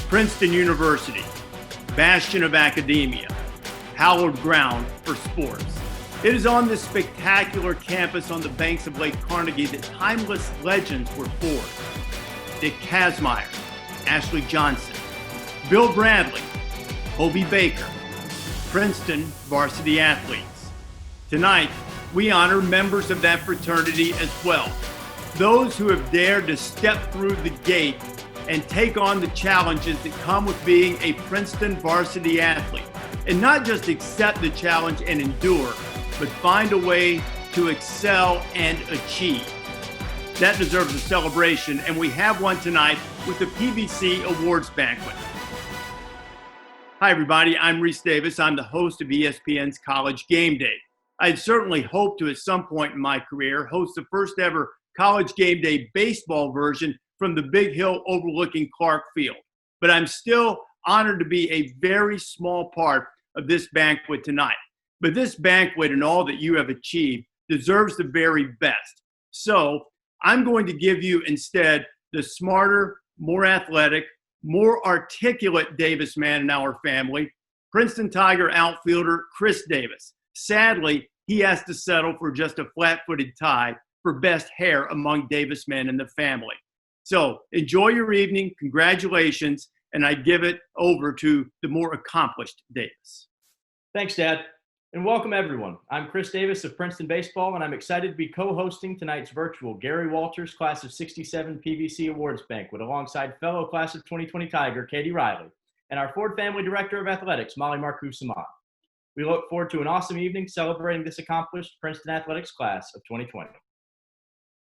Princeton University, bastion of academia, hallowed ground for sports. It is on this spectacular campus on the banks of Lake Carnegie that timeless legends were forged. Dick Kazmaier, Ashley Johnson, Bill Bradley, Hobie Baker, Princeton varsity athletes. Tonight, we honor members of that fraternity as well. Those who have dared to step through the gate and take on the challenges that come with being a Princeton varsity athlete. And not just accept the challenge and endure, but find a way to excel and achieve. That deserves a celebration, and we have one tonight with the PVC Awards Banquet. Hi, everybody. I'm Reese Davis. I'm the host of ESPN's College Game Day. I had certainly hoped to, at some point in my career, host the first ever College Game Day baseball version from the big hill overlooking Clark Field. But I'm still honored to be a very small part of this banquet tonight. But this banquet and all that you have achieved deserves the very best. So I'm going to give you instead the smarter, more athletic, more articulate Davis man in our family, Princeton Tiger outfielder Chris Davis. Sadly, he has to settle for just a flat-footed tie for best hair among Davis men in the family. So enjoy your evening, congratulations, and I give it over to the more accomplished Davis. Thanks, Dad, and welcome everyone. I'm Chris Davis of Princeton Baseball, and I'm excited to be co-hosting tonight's virtual Gary Walters Class of '67 PVC Awards Banquet alongside fellow Class of 2020 Tiger Katie Riley and our Ford Family Director of Athletics, Molly Marcoux-Samad. We look forward to an awesome evening celebrating this accomplished Princeton Athletics Class of 2020.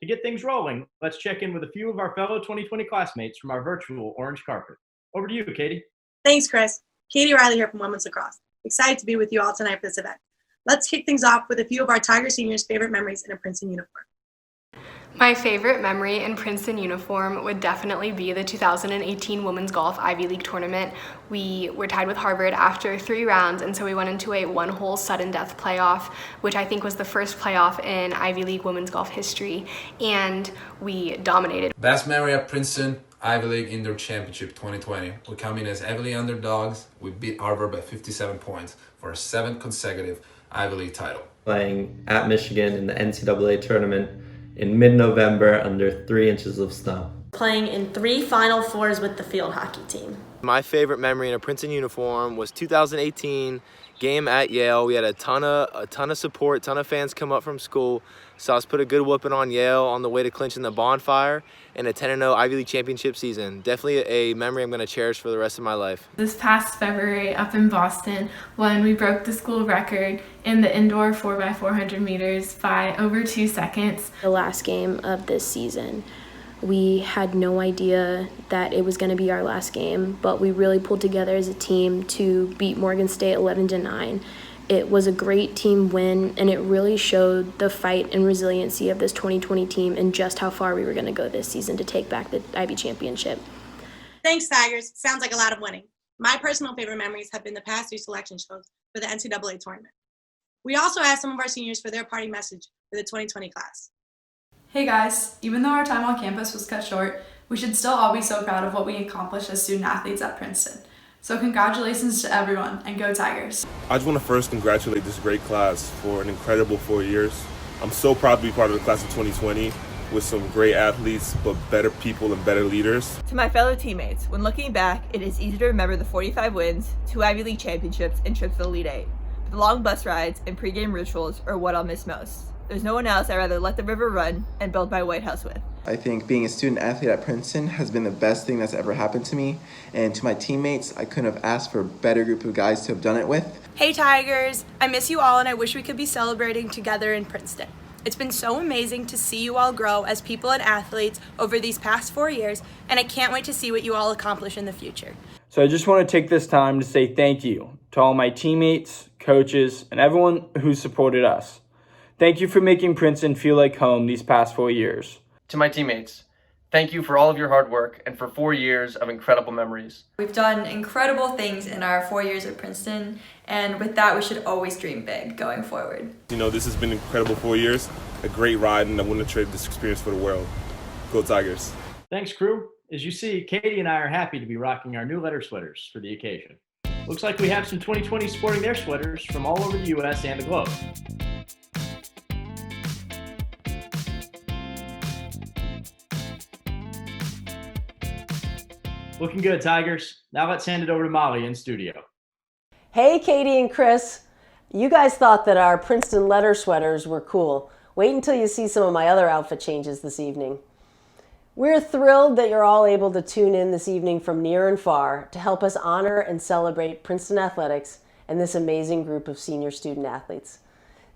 To get things rolling, let's check in with a few of our fellow 2020 classmates from our virtual orange carpet. Over to you, Katie. Thanks, Chris. Katie Riley here from Women's Lacrosse. Excited to be with you all tonight for this event. Let's kick things off with a few of our Tiger seniors' favorite memories in a Princeton uniform. My favorite memory in Princeton uniform would definitely be the 2018 Women's Golf Ivy League tournament. We were tied with Harvard after 3 rounds, and so we went into a one-hole sudden death playoff, which I think was the first playoff in Ivy League women's golf history, and we dominated. Best memory at Princeton Ivy League Indoor Championship 2020. We come in as heavily underdogs. We beat Harvard by 57 points for our 7th consecutive Ivy League title. Playing at Michigan in the NCAA tournament in mid-November under 3 inches of snow. Playing in 3 Final Fours with the field hockey team. My favorite memory in a Princeton uniform was 2018 game at Yale. We had a ton of support, ton of fans come up from school. Saw us put a good whooping on Yale on the way to clinching the bonfire and a 10-0 Ivy League championship season. Definitely a memory I'm going to cherish for the rest of my life. This past February up in Boston, when we broke the school record in the indoor 4x400 meters by over 2 seconds. The last game of this season, we had no idea that it was going to be our last game, but we really pulled together as a team to beat Morgan State 11-9. It was a great team win, and it really showed the fight and resiliency of this 2020 team and just how far we were going to go this season to take back the Ivy Championship. Thanks, Tigers. Sounds like a lot of winning. My personal favorite memories have been the past 2 selection shows for the NCAA tournament. We also asked some of our seniors for their party message for the 2020 class. Hey guys, even though our time on campus was cut short, we should still all be so proud of what we accomplished as student athletes at Princeton. So congratulations to everyone, and go Tigers. I just want to first congratulate this great class for an incredible 4 years. I'm so proud to be part of the class of 2020 with some great athletes, but better people and better leaders. To my fellow teammates, when looking back, it is easy to remember the 45 wins, 2 Ivy League championships, and trips to the Elite Eight. But the long bus rides and pregame rituals are what I'll miss most. There's no one else I'd rather let the river run and build my White House with. I think being a student athlete at Princeton has been the best thing that's ever happened to me. And to my teammates, I couldn't have asked for a better group of guys to have done it with. Hey Tigers, I miss you all and I wish we could be celebrating together in Princeton. It's been so amazing to see you all grow as people and athletes over these past 4 years, and I can't wait to see what you all accomplish in the future. So I just want to take this time to say thank you to all my teammates, coaches, and everyone who supported us. Thank you for making Princeton feel like home these past 4 years. To my teammates, thank you for all of your hard work and for 4 years of incredible memories. We've done incredible things in our 4 years at Princeton, and with that, we should always dream big going forward. You know, this has been an incredible 4 years, a great ride, and I wouldn't trade this experience for the world. Go Tigers. Thanks, crew. As you see, Katie and I are happy to be rocking our new letter sweaters for the occasion. Looks like we have some 2020 sporting their sweaters from all over the U.S. and the globe. Looking good, Tigers. Now let's hand it over to Molly in studio. Hey, Katie and Chris. You guys thought that our Princeton letter sweaters were cool. Wait until you see some of my other outfit changes this evening. We're thrilled that you're all able to tune in this evening from near and far to help us honor and celebrate Princeton athletics and this amazing group of senior student athletes.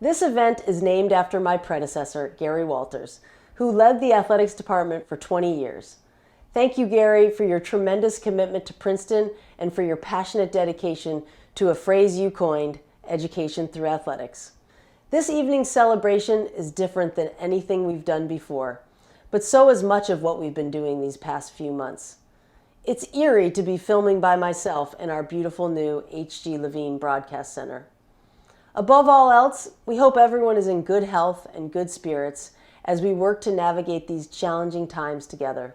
This event is named after my predecessor, Gary Walters, who led the athletics department for 20 years. Thank you, Gary, for your tremendous commitment to Princeton and for your passionate dedication to a phrase you coined, education through athletics. This evening's celebration is different than anything we've done before, but so is much of what we've been doing these past few months. It's eerie to be filming by myself in our beautiful new H.G. Levine Broadcast Center. Above all else, we hope everyone is in good health and good spirits as we work to navigate these challenging times together.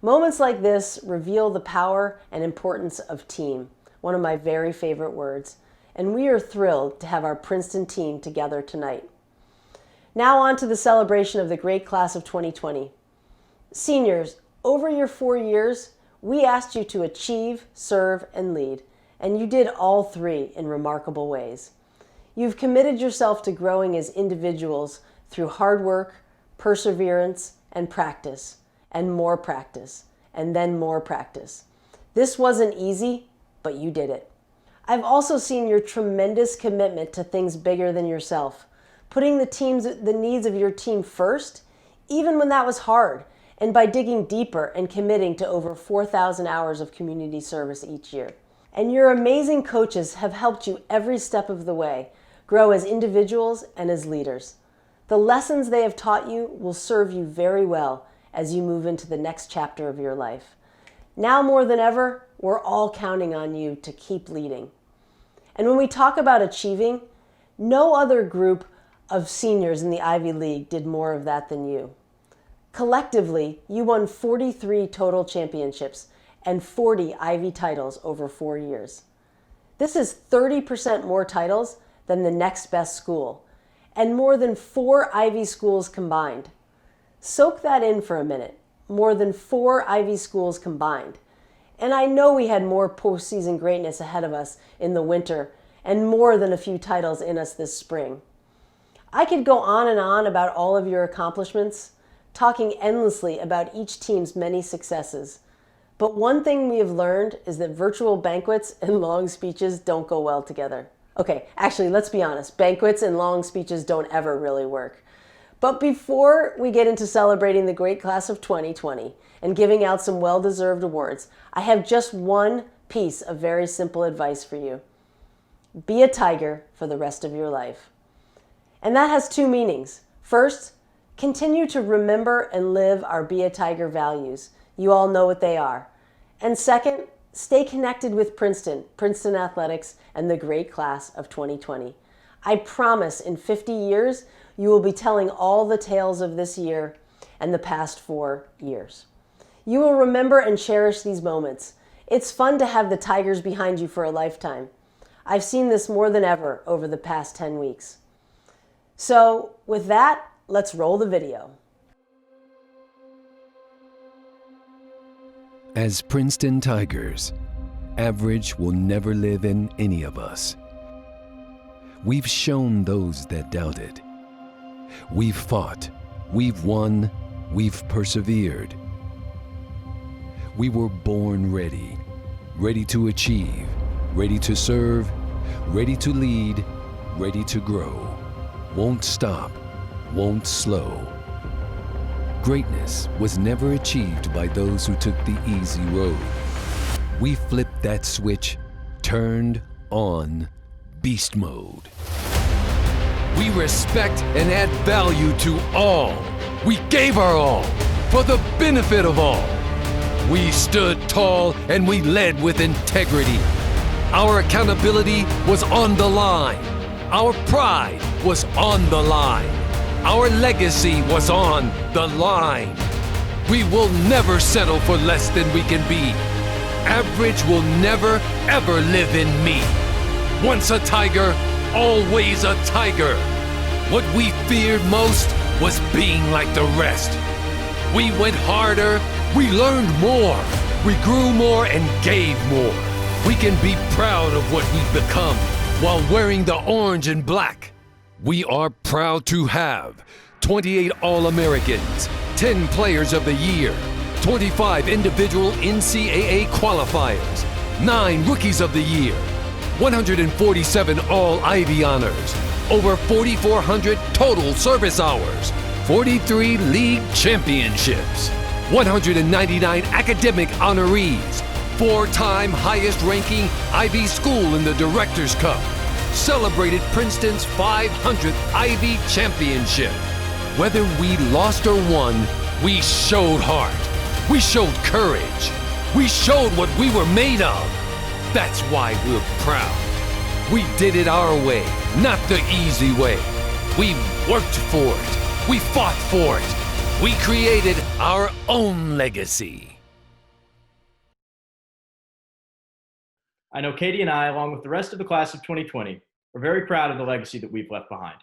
Moments like this reveal the power and importance of team, one of my very favorite words, and we are thrilled to have our Princeton team together tonight. Now on to the celebration of the great class of 2020. Seniors, over your 4 years, we asked you to achieve, serve, and lead, and you did all three in remarkable ways. You've committed yourself to growing as individuals through hard work, perseverance, and practice, and more practice, and then more practice. This wasn't easy, but you did it. I've also seen your tremendous commitment to things bigger than yourself, putting the needs of your team first, even when that was hard, and by digging deeper and committing to over 4,000 hours of community service each year. And your amazing coaches have helped you every step of the way, grow as individuals and as leaders. The lessons they have taught you will serve you very well as you move into the next chapter of your life. Now more than ever, we're all counting on you to keep leading. And when we talk about achieving, no other group of seniors in the Ivy League did more of that than you. Collectively, you won 43 total championships and 40 Ivy titles over 4 years. This is 30% more titles than the next best school, and more than 4 Ivy schools combined. Soak that in for a minute. More than 4 Ivy schools combined. And I know we had more postseason greatness ahead of us in the winter and more than a few titles in us this spring. I could go on and on about all of your accomplishments, talking endlessly about each team's many successes. But one thing we have learned is that virtual banquets and long speeches don't go well together. Okay, actually, let's be honest. Banquets and long speeches don't ever really work. But before we get into celebrating the great class of 2020 and giving out some well-deserved awards, I have just one piece of very simple advice for you. Be a Tiger for the rest of your life. And that has 2 meanings. First, continue to remember and live our Be a Tiger values. You all know what they are. And second, stay connected with Princeton athletics, and the great class of 2020. I promise in 50 years, you will be telling all the tales of this year and the past 4 years. You will remember and cherish these moments. It's fun to have the Tigers behind you for a lifetime. I've seen this more than ever over the past 10 weeks. So with that, let's roll the video. As Princeton Tigers, average will never live in any of us. We've shown those that doubted. We've fought, we've won, we've persevered. We were born ready, ready to achieve, ready to serve, ready to lead, ready to grow. Won't stop, won't slow. Greatness was never achieved by those who took the easy road. We flipped that switch, turned on beast mode. We respect and add value to all. We gave our all for the benefit of all. We stood tall and we led with integrity. Our accountability was on the line. Our pride was on the line. Our legacy was on the line. We will never settle for less than we can be. Average will never, ever live in me. Once a tiger, always a tiger. What we feared most was being like the rest. We went harder, we learned more, we grew more and gave more. We can be proud of what we've become while wearing the orange and black. We are proud to have 28 All-Americans, 10 Players of the Year, 25 individual NCAA qualifiers, 9 Rookies of the Year, 147 All-Ivy honors, over 4,400 total service hours, 43 league championships, 199 academic honorees, 4-time highest-ranking Ivy School in the Directors' Cup, celebrated Princeton's 500th Ivy Championship. Whether we lost or won, we showed heart. We showed courage. We showed what we were made of. That's why we're proud. We did it our way, not the easy way. We worked for it. We fought for it. We created our own legacy. I know Katie and I, along with the rest of the class of 2020, are very proud of the legacy that we've left behind.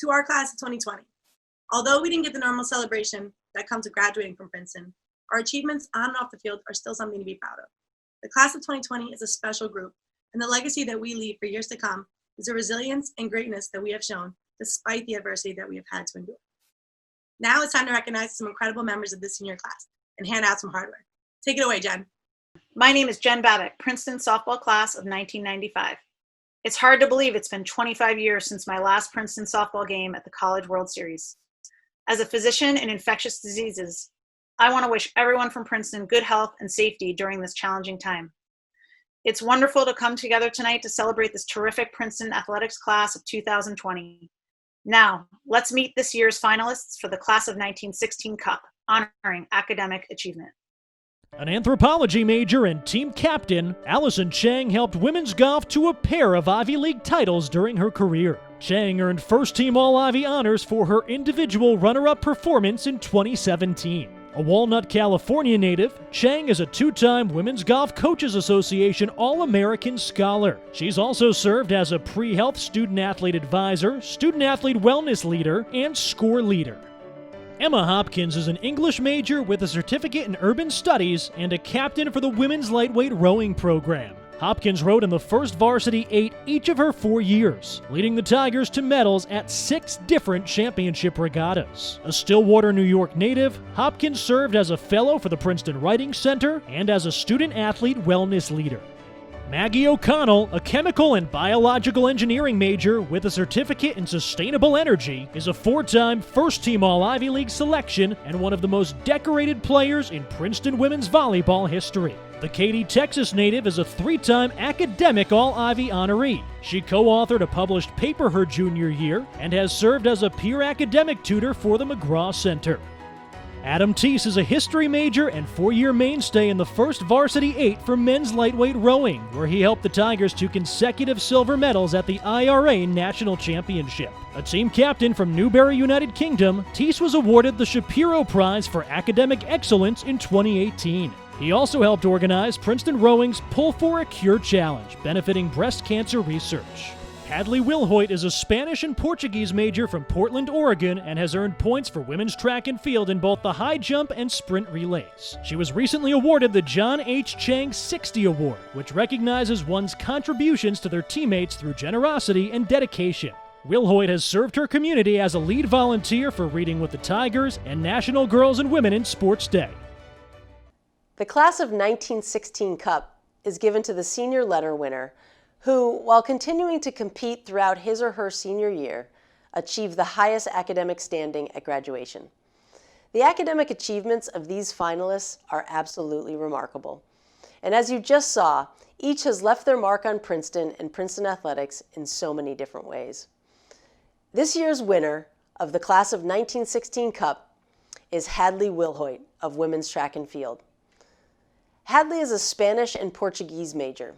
To our class of 2020, although we didn't get the normal celebration that comes with graduating from Princeton, our achievements on and off the field are still something to be proud of. The class of 2020 is a special group, and the legacy that we leave for years to come is the resilience and greatness that we have shown despite the adversity that we have had to endure. Now it's time to recognize some incredible members of this senior class and hand out some hardware. Take it away, Jen. My name is Jen Babick, Princeton softball class of 1995. It's hard to believe it's been 25 years since my last Princeton softball game at the College World Series. As a physician in infectious diseases, I want to wish everyone from Princeton good health and safety during this challenging time. It's wonderful to come together tonight to celebrate this terrific Princeton athletics class of 2020. Now, let's meet this year's finalists for the Class of 1916 Cup, honoring academic achievement. An anthropology major and team captain, Allison Chang helped women's golf to a pair of Ivy League titles during her career. Chang earned first-team All-Ivy honors for her individual runner-up performance in 2017. A Walnut, California native, Chang is a 2-time Women's Golf Coaches Association All-American Scholar. She's also served as a pre-health student-athlete advisor, student-athlete wellness leader, and score leader. Emma Hopkins is an English major with a certificate in urban studies and a captain for the women's lightweight rowing program. Hopkins rowed in the first varsity 8 each of her 4 years, leading the Tigers to medals at 6 different championship regattas. A Stillwater, New York native, Hopkins served as a fellow for the Princeton Writing Center and as a student-athlete wellness leader. Maggie O'Connell, a chemical and biological engineering major with a certificate in sustainable energy, is a 4-time first-team All-Ivy League selection and one of the most decorated players in Princeton women's volleyball history. The Katy, Texas native is a 3-time academic All-Ivy honoree. She co-authored a published paper her junior year and has served as a peer academic tutor for the McGraw Center. Adam Teese is a history major and 4-year mainstay in the first varsity 8 for men's lightweight rowing, where he helped the Tigers to consecutive silver medals at the IRA National Championship. A team captain from Newbury, United Kingdom, Teese was awarded the Shapiro Prize for Academic Excellence in 2018. He also helped organize Princeton Rowing's Pull for a Cure Challenge, benefiting breast cancer research. Hadley Wilhoit is a Spanish and Portuguese major from Portland, Oregon, and has earned points for women's track and field in both the high jump and sprint relays. She was recently awarded the John H. Chang 60 Award, which recognizes one's contributions to their teammates through generosity and dedication. Wilhoit has served her community as a lead volunteer for Reading with the Tigers and National Girls and Women in Sports Day. The Class of 1916 Cup is given to the senior letter winner who, while continuing to compete throughout his or her senior year, achieved the highest academic standing at graduation. The academic achievements of these finalists are absolutely remarkable. And as you just saw, each has left their mark on Princeton and Princeton athletics in so many different ways. This year's winner of the Class of 1916 Cup is Hadley Wilhoit of women's track and field. Hadley is a Spanish and Portuguese major.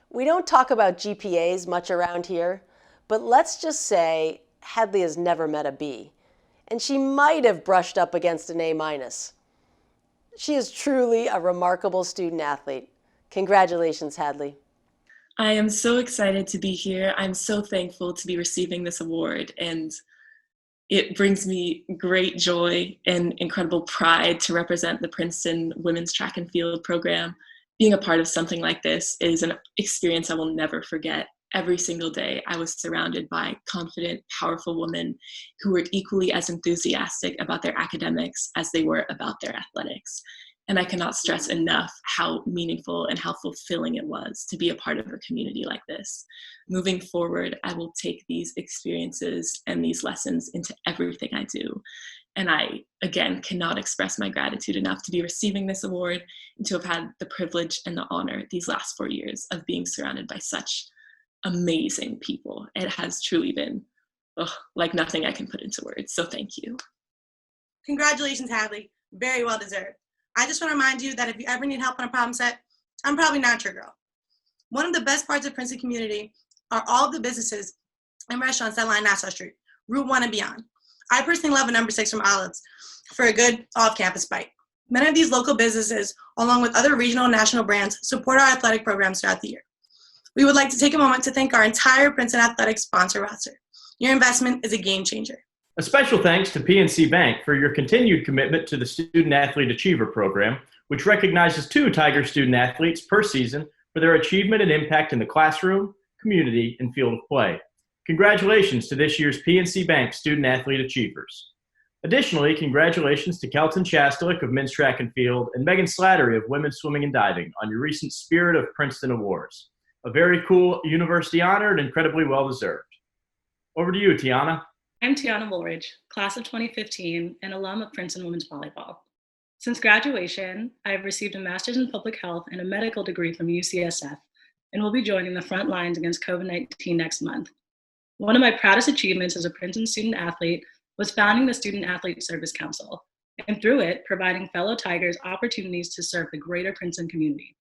We don't talk about GPAs much around here, but let's just say Hadley has never met a B, and she might have brushed up against an A-. She is truly a remarkable student athlete. Congratulations, Hadley. I am so excited to be here. I'm so thankful to be receiving this award, and it brings me great joy and incredible pride to represent the Princeton women's track and field program. Being a part of something like this is an experience I will never forget. Every single day, I was surrounded by confident, powerful women who were equally as enthusiastic about their academics as they were about their athletics. And I cannot stress enough how meaningful and how fulfilling it was to be a part of a community like this. Moving forward, I will take these experiences and these lessons into everything I do. And I, again, cannot express my gratitude enough to be receiving this award and to have had the privilege and the honor these last 4 years of being surrounded by such amazing people. It has truly been like nothing I can put into words. So thank you. Congratulations, Hadley. Very well deserved. I just want to remind you that if you ever need help on a problem set, I'm probably not your girl. One of the best parts of Princeton community are all of the businesses and restaurants that line Nassau Street, Route 1 and beyond. I personally love a number 6 from Olives for a good off-campus bite. Many of these local businesses, along with other regional and national brands, support our athletic programs throughout the year. We would like to take a moment to thank our entire Princeton Athletics sponsor roster. Your investment is a game changer. A special thanks to PNC Bank for your continued commitment to the Student Athlete Achiever Program, which recognizes 2 Tiger student athletes per season for their achievement and impact in the classroom, community, and field of play. Congratulations to this year's PNC Bank Student Athlete Achievers. Additionally, congratulations to Kelton Chastelik of Men's Track and Field and Megan Slattery of Women's Swimming and Diving on your recent Spirit of Princeton Awards. A very cool university honor and incredibly well-deserved. Over to you, Tiana. I'm Tiana Woolridge, class of 2015 and alum of Princeton Women's Volleyball. Since graduation, I've received a master's in public health and a medical degree from UCSF, and will be joining the front lines against COVID-19 next month. One of my proudest achievements as a Princeton student athlete was founding the Student Athlete Service Council, and through it, providing fellow Tigers opportunities to serve the greater Princeton community.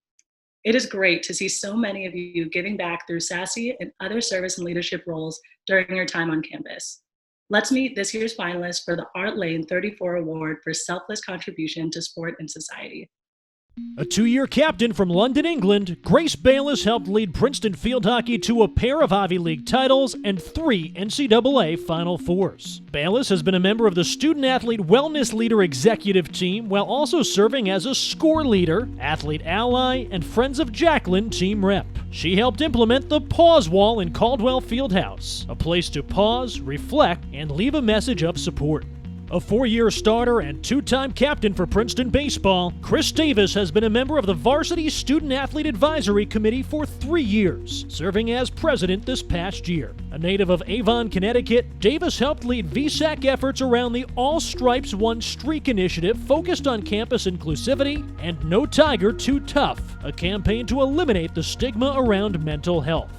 It is great to see so many of you giving back through SASE and other service and leadership roles during your time on campus. Let's meet this year's finalists for the Art Lane 34 Award for Selfless Contribution to Sport and Society. A 2-year captain from London, England, Grace Bayless helped lead Princeton field hockey to a pair of Ivy League titles and 3 NCAA Final Fours. Bayless has been a member of the Student Athlete Wellness Leader Executive Team while also serving as a score leader, athlete ally, and Friends of Jacqueline team rep. She helped implement the Pause Wall in Caldwell Fieldhouse, a place to pause, reflect, and leave a message of support. A 4-year starter and 2-time captain for Princeton baseball, Chris Davis has been a member of the Varsity Student Athlete Advisory Committee for 3 years, serving as president this past year. A native of Avon, Connecticut, Davis helped lead VSAC efforts around the All Stripes One Streak initiative focused on campus inclusivity and No Tiger Too Tough, a campaign to eliminate the stigma around mental health.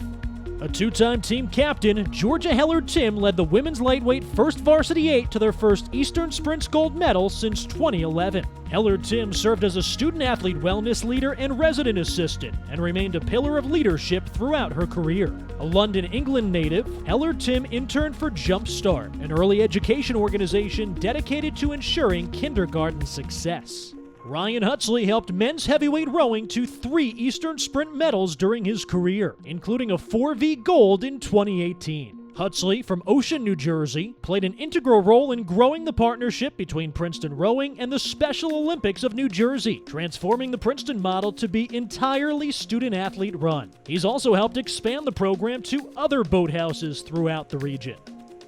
A 2-time team captain, Georgia Heller-Tim led the women's lightweight First Varsity 8 to their first Eastern Sprints gold medal since 2011. Heller-Tim served as a student athlete wellness leader and resident assistant and remained a pillar of leadership throughout her career. A London, England native, Heller-Tim interned for Jump Start, an early education organization dedicated to ensuring kindergarten success. Ryan Huxley helped men's heavyweight rowing to 3 Eastern Sprint medals during his career, including a 4v gold in 2018. Huxley, from Ocean, New Jersey, played an integral role in growing the partnership between Princeton Rowing and the Special Olympics of New Jersey, transforming the Princeton model to be entirely student-athlete run. He's also helped expand the program to other boathouses throughout the region.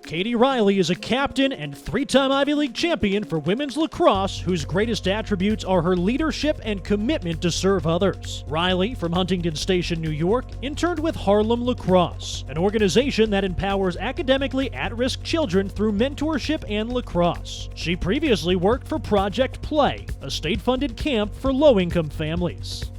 Katie Riley is a captain and 3-time Ivy League champion for women's lacrosse, whose greatest attributes are her leadership and commitment to serve others. Riley, from Huntington Station, New York, interned with Harlem Lacrosse, an organization that empowers academically at-risk children through mentorship and lacrosse. She previously worked for Project Play, a state-funded camp for low-income families.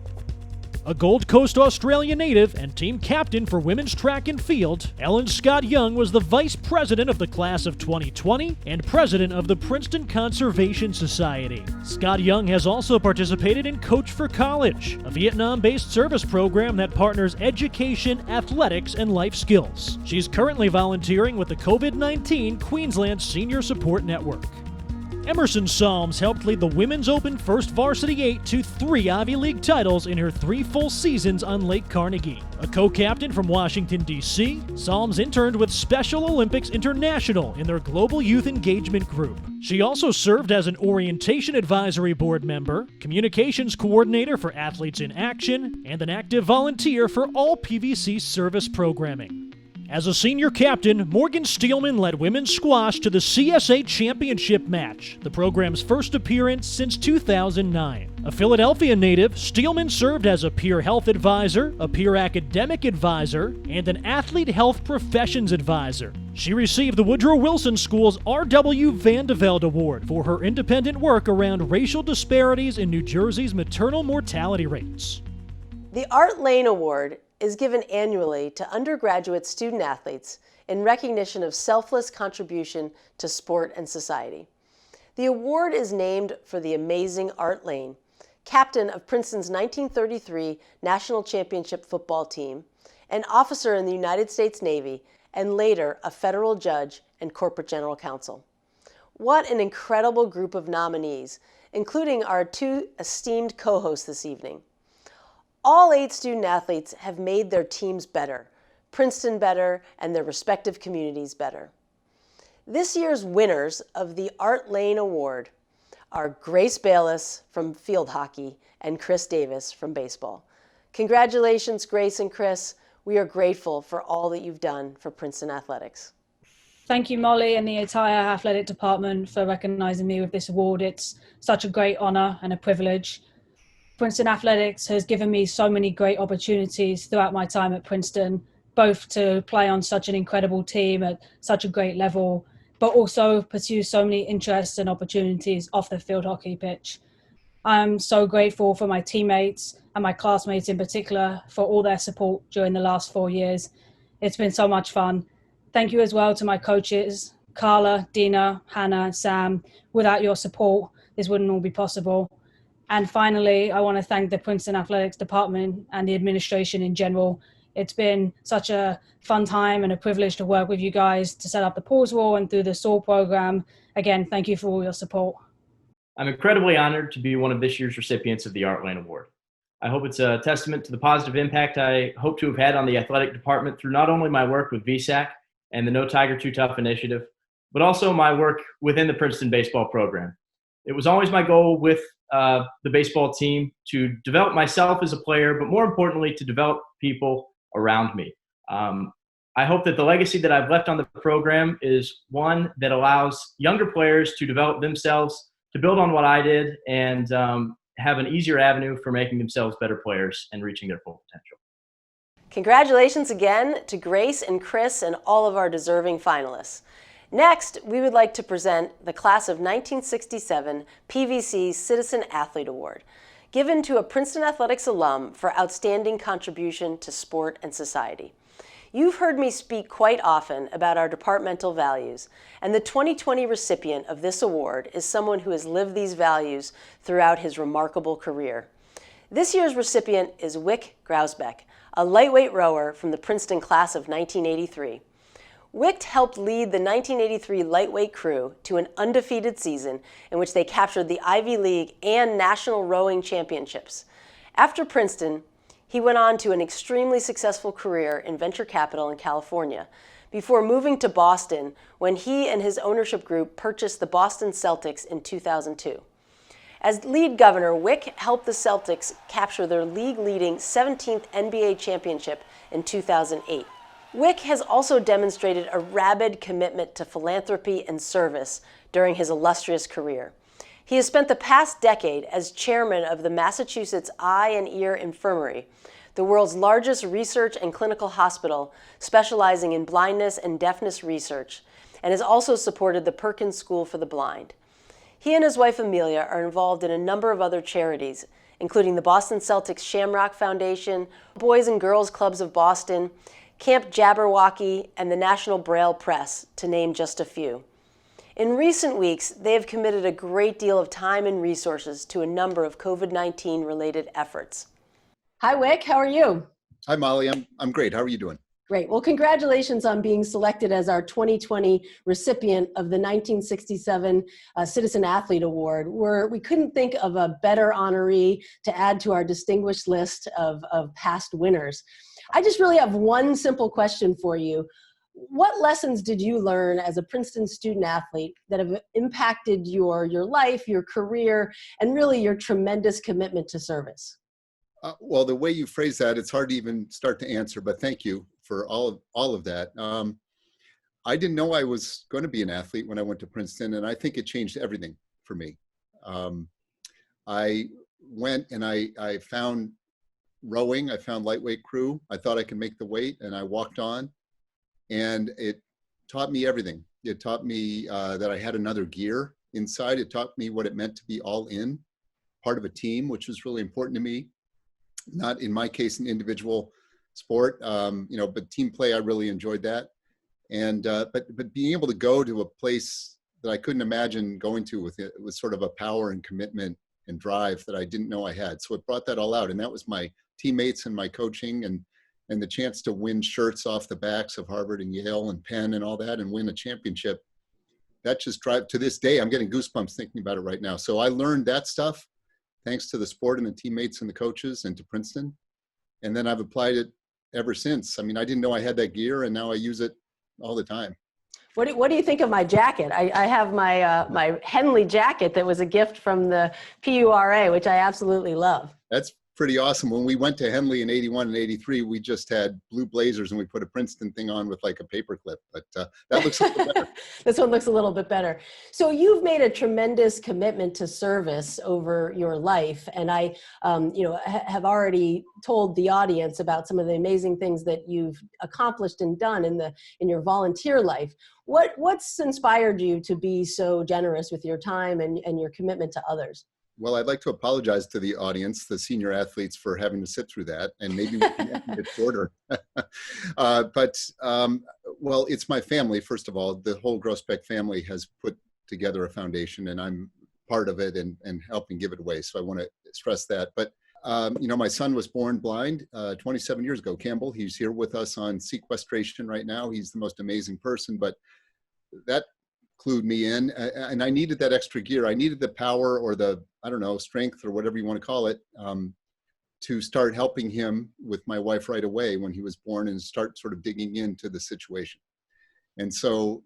A Gold Coast, Australia native and team captain for women's track and field, Ellen Scott Young was the vice president of the class of 2020 and president of the Princeton Conservation Society. Scott Young has also participated in Coach for College, a Vietnam-based service program that partners education, athletics, and life skills. She's currently volunteering with the COVID-19 Queensland Senior Support Network. Emerson Psalms helped lead the Women's Open First Varsity 8 to 3 Ivy League titles in her 3 full seasons on Lake Carnegie. A co-captain from Washington, D.C., Psalms interned with Special Olympics International in their Global Youth Engagement Group. She also served as an Orientation Advisory Board member, Communications Coordinator for Athletes in Action, and an active volunteer for all PVC service programming. As a senior captain, Morgan Steelman led women's squash to the CSA Championship match, the program's first appearance since 2009. A Philadelphia native, Steelman served as a peer health advisor, a peer academic advisor, and an athlete health professions advisor. She received the Woodrow Wilson School's R.W. Vandevelde Award for her independent work around racial disparities in New Jersey's maternal mortality rates. The Art Lane Award is given annually to undergraduate student athletes in recognition of selfless contribution to sport and society. The award is named for the amazing Art Lane, captain of Princeton's 1933 National Championship football team, an officer in the United States Navy, and later a federal judge and corporate general counsel. What an incredible group of nominees, including our 2 esteemed co-hosts this evening. All 8 student athletes have made their teams better, Princeton better, and their respective communities better. This year's winners of the Art Lane Award are Grace Bayless from field hockey and Chris Davis from baseball. Congratulations, Grace and Chris. We are grateful for all that you've done for Princeton athletics. Thank you, Molly, and the entire athletic department for recognizing me with this award. It's such a great honor and a privilege. Princeton Athletics has given me so many great opportunities throughout my time at Princeton, both to play on such an incredible team at such a great level, but also pursue so many interests and opportunities off the field hockey pitch. I'm so grateful for my teammates and my classmates in particular for all their support during the last 4 years. It's been so much fun. Thank you as well to my coaches, Carla, Dina, Hannah, and Sam. Without your support, this wouldn't all be possible. And finally, I want to thank the Princeton Athletics Department and the administration in general. It's been such a fun time and a privilege to work with you guys to set up the pause wall and through the SOAR program. Again, thank you for all your support. I'm incredibly honored to be one of this year's recipients of the Art Lane Award. I hope it's a testament to the positive impact I hope to have had on the athletic department through not only my work with VSAC and the No Tiger Too Tough initiative, but also my work within the Princeton baseball program. It was always my goal with the baseball team to develop myself as a player, but more importantly, to develop people around me. I hope that the legacy that I've left on the program is one that allows younger players to develop themselves, to build on what I did, and have an easier avenue for making themselves better players and reaching their full potential. Congratulations again to Grace and Chris and all of our deserving finalists. Next, we would like to present the Class of 1967 PVC Citizen Athlete Award, given to a Princeton Athletics alum for outstanding contribution to sport and society. You've heard me speak quite often about our departmental values, and the 2020 recipient of this award is someone who has lived these values throughout his remarkable career. This year's recipient is Wick Grausbeck, a lightweight rower from the Princeton class of 1983. Wick helped lead the 1983 lightweight crew to an undefeated season in which they captured the Ivy League and National Rowing Championships. After Princeton, he went on to an extremely successful career in venture capital in California, before moving to Boston when he and his ownership group purchased the Boston Celtics in 2002. As lead governor, Wick helped the Celtics capture their league-leading 17th NBA championship in 2008. Wick has also demonstrated a rabid commitment to philanthropy and service during his illustrious career. He has spent the past decade as chairman of the Massachusetts Eye and Ear Infirmary, the world's largest research and clinical hospital specializing in blindness and deafness research, and has also supported the Perkins School for the Blind. He and his wife Amelia are involved in a number of other charities, including the Boston Celtics Shamrock Foundation, Boys and Girls Clubs of Boston, Camp Jabberwocky, and the National Braille Press, to name just a few. In recent weeks, they have committed a great deal of time and resources to a number of COVID-19 related efforts. Hi, Wick. How are you? Hi, Molly. I'm great. How are you doing? Great. Well, congratulations on being selected as our 2020 recipient of the 1967 Citizen Athlete Award. We couldn't think of a better honoree to add to our distinguished list of past winners. I just really have one simple question for you. What lessons did you learn as a Princeton student athlete that have impacted your life, your career, and really your tremendous commitment to service? Well, the way you phrase that, it's hard to even start to answer, but thank you for all of that. I didn't know I was going to be an athlete when I went to Princeton, and I think it changed everything for me. I went and I found rowing, I found lightweight crew. I thought I could make the weight, and I walked on, and it taught me everything. It taught me that I had another gear inside. It taught me what it meant to be all in, part of a team, which was really important to me. Not in my case, an individual sport, but team play, I really enjoyed that. And, but being able to go to a place that I couldn't imagine going to with it, was sort of a power and commitment and drive that I didn't know I had. So it brought that all out. And that was my teammates and my coaching and the chance to win shirts off the backs of Harvard and Yale and Penn and all that and win a championship. That just drive to this day, I'm getting goosebumps thinking about it right now. So I learned that stuff thanks to the sport and the teammates and the coaches and to Princeton. And then I've applied it ever since. I mean, I didn't know I had that gear, and now I use it all the time. What do you think of my jacket? I have my Henley jacket that was a gift from the PURA, which I absolutely love. That's pretty awesome. When we went to Henley in 81 and 83, we just had blue blazers and we put a Princeton thing on with like a paper clip, but that looks a little better. This one looks a little bit better. So you've made a tremendous commitment to service over your life. And I, have already told the audience about some of the amazing things that you've accomplished and done in your volunteer life. What's inspired you to be so generous with your time and your commitment to others? Well, I'd like to apologize to the audience, the senior athletes, for having to sit through that, and maybe we can make it shorter. Well, it's my family, first of all. The whole Grossbeck family has put together a foundation, and I'm part of it and helping give it away. So I want to stress that. But, my son was born blind 27 years ago, Campbell. He's here with us on sequestration right now. He's the most amazing person, but that clued me in, and I needed that extra gear. I needed the power or the, strength or whatever you want to call it, to start helping him with my wife right away when he was born and start sort of digging into the situation. And so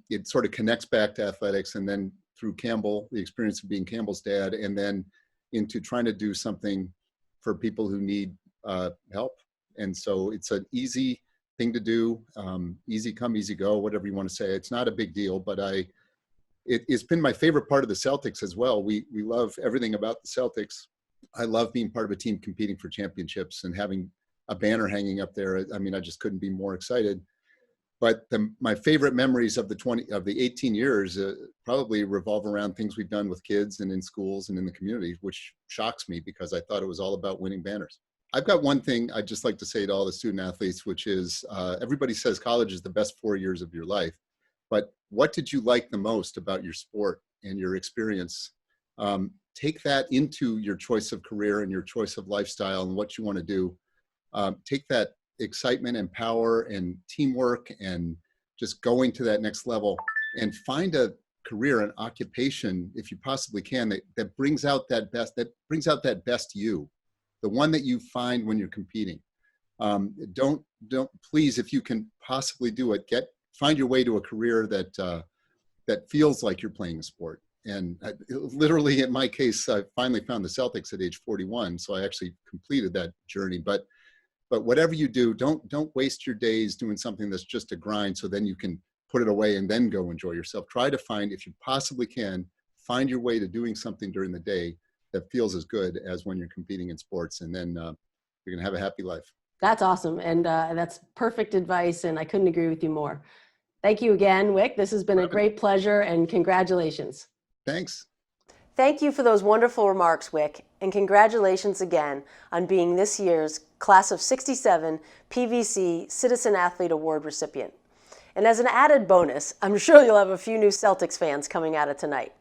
it sort of connects back to athletics, and then through Campbell, the experience of being Campbell's dad, and then into trying to do something for people who need help. And so it's an easy thing to do, easy come, easy go, whatever you want to say. It's not a big deal, but it's been my favorite part of the Celtics as well. We love everything about the Celtics. I love being part of a team competing for championships and having a banner hanging up there. I mean, I just couldn't be more excited. But my favorite memories of the 18 years probably revolve around things we've done with kids and in schools and in the community, which shocks me because I thought it was all about winning banners. I've got one thing I'd just like to say to all the student athletes, which is everybody says college is the best 4 years of your life. But what did you like the most about your sport and your experience? Take that into your choice of career and your choice of lifestyle and what you want to do. Take that excitement and power and teamwork and just going to that next level and find a career, an occupation, if you possibly can, that brings out that best you, the one that you find when you're competing. Don't please, if you can possibly do it, find your way to a career that feels like you're playing a sport. And literally, in my case, I finally found the Celtics at age 41, so I actually completed that journey. But whatever you do, don't waste your days doing something that's just a grind, so then you can put it away and then go enjoy yourself. Try to find, if you possibly can, find your way to doing something during the day that feels as good as when you're competing in sports, and then you're gonna have a happy life. That's awesome, and that's perfect advice, and I couldn't agree with you more. Thank you again, Wick. This has been a great pleasure, and congratulations. Thanks. Thank you for those wonderful remarks, Wick, and congratulations again on being this year's Class of 67 PVC Citizen Athlete Award recipient. And as an added bonus, I'm sure you'll have a few new Celtics fans coming out of tonight.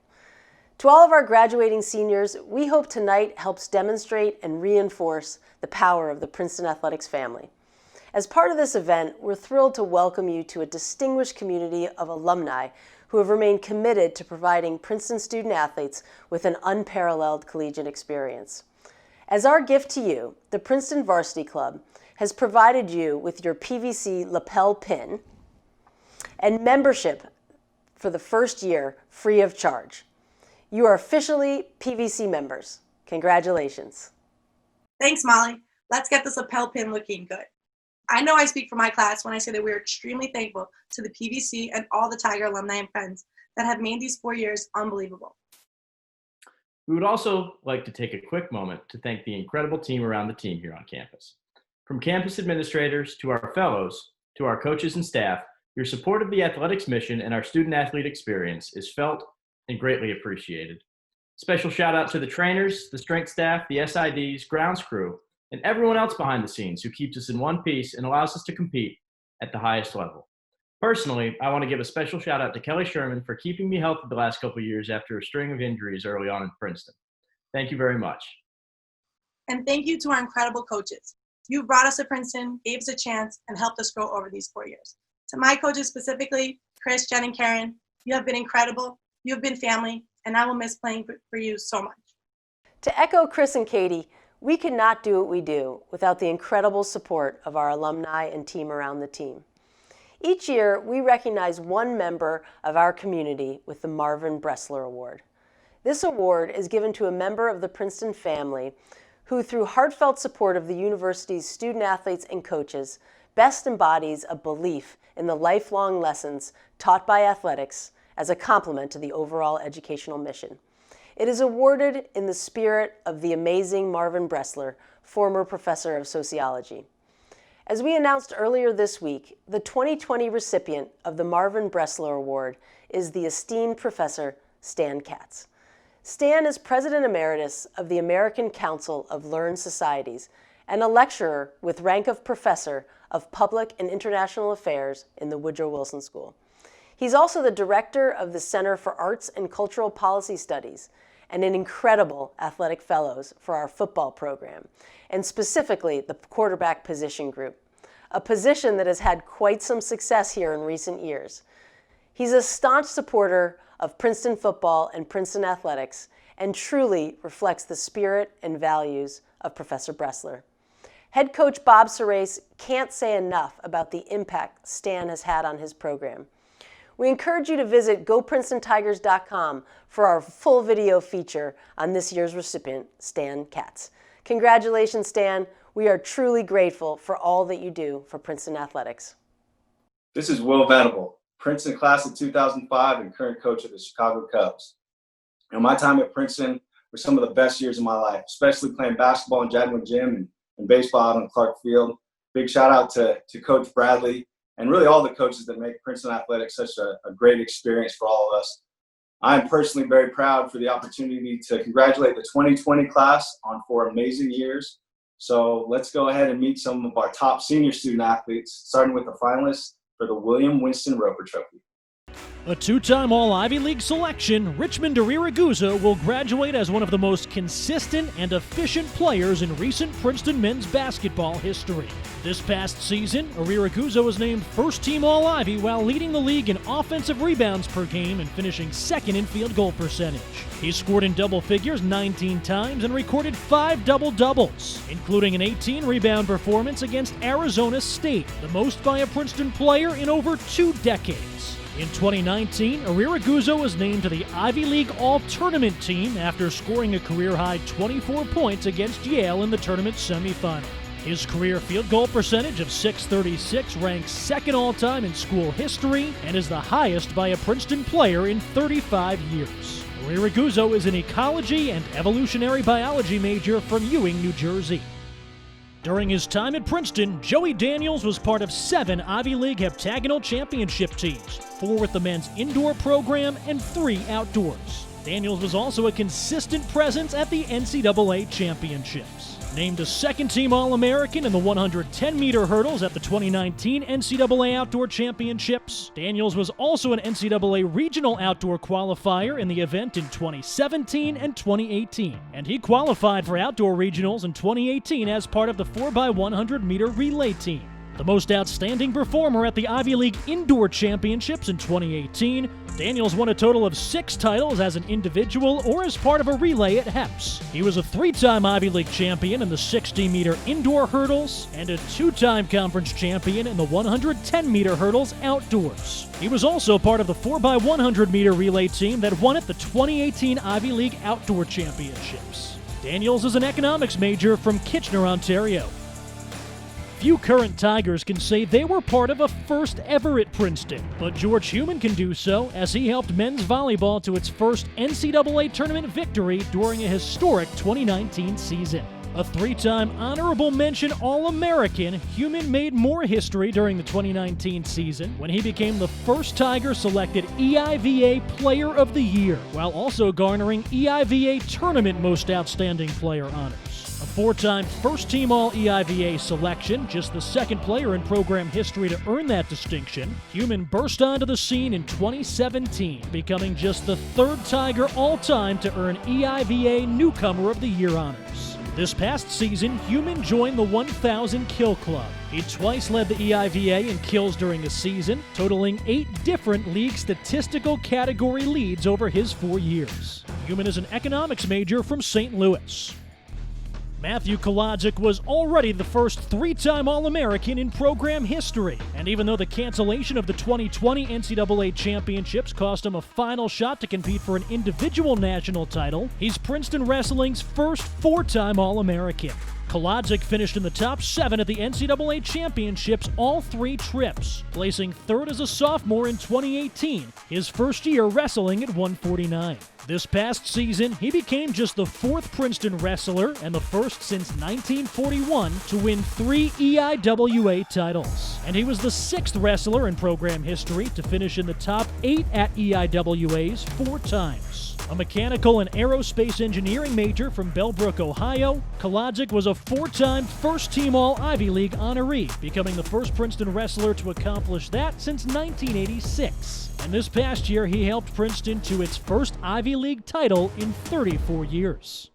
To all of our graduating seniors, we hope tonight helps demonstrate and reinforce the power of the Princeton Athletics family. As part of this event, we're thrilled to welcome you to a distinguished community of alumni who have remained committed to providing Princeton student athletes with an unparalleled collegiate experience. As our gift to you, the Princeton Varsity Club has provided you with your PVC lapel pin and membership for the first year free of charge. You are officially PVC members. Congratulations. Thanks, Molly. Let's get this lapel pin looking good. I know I speak for my class when I say that we are extremely thankful to the PVC and all the Tiger alumni and friends that have made these 4 years unbelievable. We would also like to take a quick moment to thank the incredible team around the team here on campus. From campus administrators to our fellows, to our coaches and staff, your support of the athletics mission and our student-athlete experience is felt and greatly appreciated. Special shout out to the trainers, the strength staff, the SIDs, grounds crew, and everyone else behind the scenes who keeps us in one piece and allows us to compete at the highest level. Personally, I want to give a special shout out to Kelly Sherman for keeping me healthy the last couple of years after a string of injuries early on in Princeton. Thank you very much. And thank you to our incredible coaches. You brought us to Princeton, gave us a chance, and helped us grow over these 4 years. To my coaches specifically, Chris, Jen, and Karen, you have been incredible. You have been family, and I will miss playing for you so much. To echo Chris and Katie, we could not do what we do without the incredible support of our alumni and team around the team. Each year, we recognize one member of our community with the Marvin Bressler Award. This award is given to a member of the Princeton family who, through heartfelt support of the university's student athletes and coaches, best embodies a belief in the lifelong lessons taught by athletics as a complement to the overall educational mission. It is awarded in the spirit of the amazing Marvin Bressler, former professor of sociology. As we announced earlier this week, the 2020 recipient of the Marvin Bressler Award is the esteemed Professor Stan Katz. Stan is President Emeritus of the American Council of Learned Societies and a lecturer with rank of Professor of Public and International Affairs in the Woodrow Wilson School. He's also the Director of the Center for Arts and Cultural Policy Studies and an incredible athletic fellows for our football program, and specifically the quarterback position group, a position that has had quite some success here in recent years. He's a staunch supporter of Princeton football and Princeton athletics and truly reflects the spirit and values of Professor Bressler. Head coach Bob Serace can't say enough about the impact Stan has had on his program. We encourage you to visit GoPrincetonTigers.com for our full video feature on this year's recipient, Stan Katz. Congratulations, Stan. We are truly grateful for all that you do for Princeton athletics. This is Will Venable, Princeton class of 2005 and current coach of the Chicago Cubs. And my time at Princeton were some of the best years of my life, especially playing basketball in Jadwin Gym and baseball out on Clark Field. Big shout out to Coach Bradley and really all the coaches that make Princeton athletics such a great experience for all of us. I am personally very proud for the opportunity to congratulate the 2020 class on 4 amazing years. So let's go ahead and meet some of our top senior student athletes, starting with the finalists for the William Winston Roper Trophy. A 2-time All-Ivy League selection, Richmond Iriraguza will graduate as one of the most consistent and efficient players in recent Princeton men's basketball history. This past season, Iriraguza was named first-team All-Ivy while leading the league in offensive rebounds per game and finishing second in field goal percentage. He scored in double figures 19 times and recorded 5 double-doubles, including an 18-rebound performance against Arizona State, the most by a Princeton player in over 2 decades. In 2019, Iriraguza was named to the Ivy League All-Tournament team after scoring a career-high 24 points against Yale in the tournament semifinal. His career field goal percentage of .636 ranks second all-time in school history and is the highest by a Princeton player in 35 years. Iriraguza is an ecology and evolutionary biology major from Ewing, New Jersey. During his time at Princeton, Joey Daniels was part of 7 Ivy League heptagonal championship teams, 4 with the men's indoor program and 3 outdoors. Daniels was also a consistent presence at the NCAA championships. Named a second-team All-American in the 110-meter hurdles at the 2019 NCAA Outdoor Championships, Daniels was also an NCAA Regional Outdoor Qualifier in the event in 2017 and 2018, and he qualified for Outdoor Regionals in 2018 as part of the 4x100-meter relay team. The most outstanding performer at the Ivy League Indoor Championships in 2018, Daniels won a total of 6 titles as an individual or as part of a relay at HEPS. He was a 3-time Ivy League champion in the 60-meter indoor hurdles and a 2-time conference champion in the 110-meter hurdles outdoors. He was also part of the 4x100-meter relay team that won at the 2018 Ivy League Outdoor Championships. Daniels is an economics major from Kitchener, Ontario. Few current Tigers can say they were part of a first ever at Princeton, but George Heumann can do so as he helped men's volleyball to its first NCAA tournament victory during a historic 2019 season. A 3-time honorable mention All-American, Heumann made more history during the 2019 season when he became the first Tiger selected EIVA Player of the Year, while also garnering EIVA Tournament Most Outstanding Player honors. A 4-time first-team All-EIVA selection, just the second player in program history to earn that distinction, Heumann burst onto the scene in 2017, becoming just the 3rd Tiger all-time to earn EIVA Newcomer of the Year honors. This past season, Heumann joined the 1,000 Kill Club. He twice led the EIVA in kills during a season, totaling 8 different league statistical category leads over his 4 years. Heumann is an economics major from St. Louis. Matthew Kolodzic was already the first 3-time All-American in program history, and even though the cancellation of the 2020 NCAA championships cost him a final shot to compete for an individual national title, he's Princeton Wrestling's first 4-time All-American. Kolodzic finished in the top 7 at the NCAA championships all 3 trips, placing 3rd as a sophomore in 2018, his first year wrestling at 149. This past season, he became just the 4th Princeton wrestler and the first since 1941 to win 3 EIWA titles. And he was the 6th wrestler in program history to finish in the top 8 at EIWAs 4 times. A mechanical and aerospace engineering major from Bellbrook, Ohio, Kolodzic was a 4-time first-team All-Ivy League honoree, becoming the first Princeton wrestler to accomplish that since 1986. And this past year, he helped Princeton to its first Ivy League title in 34 years.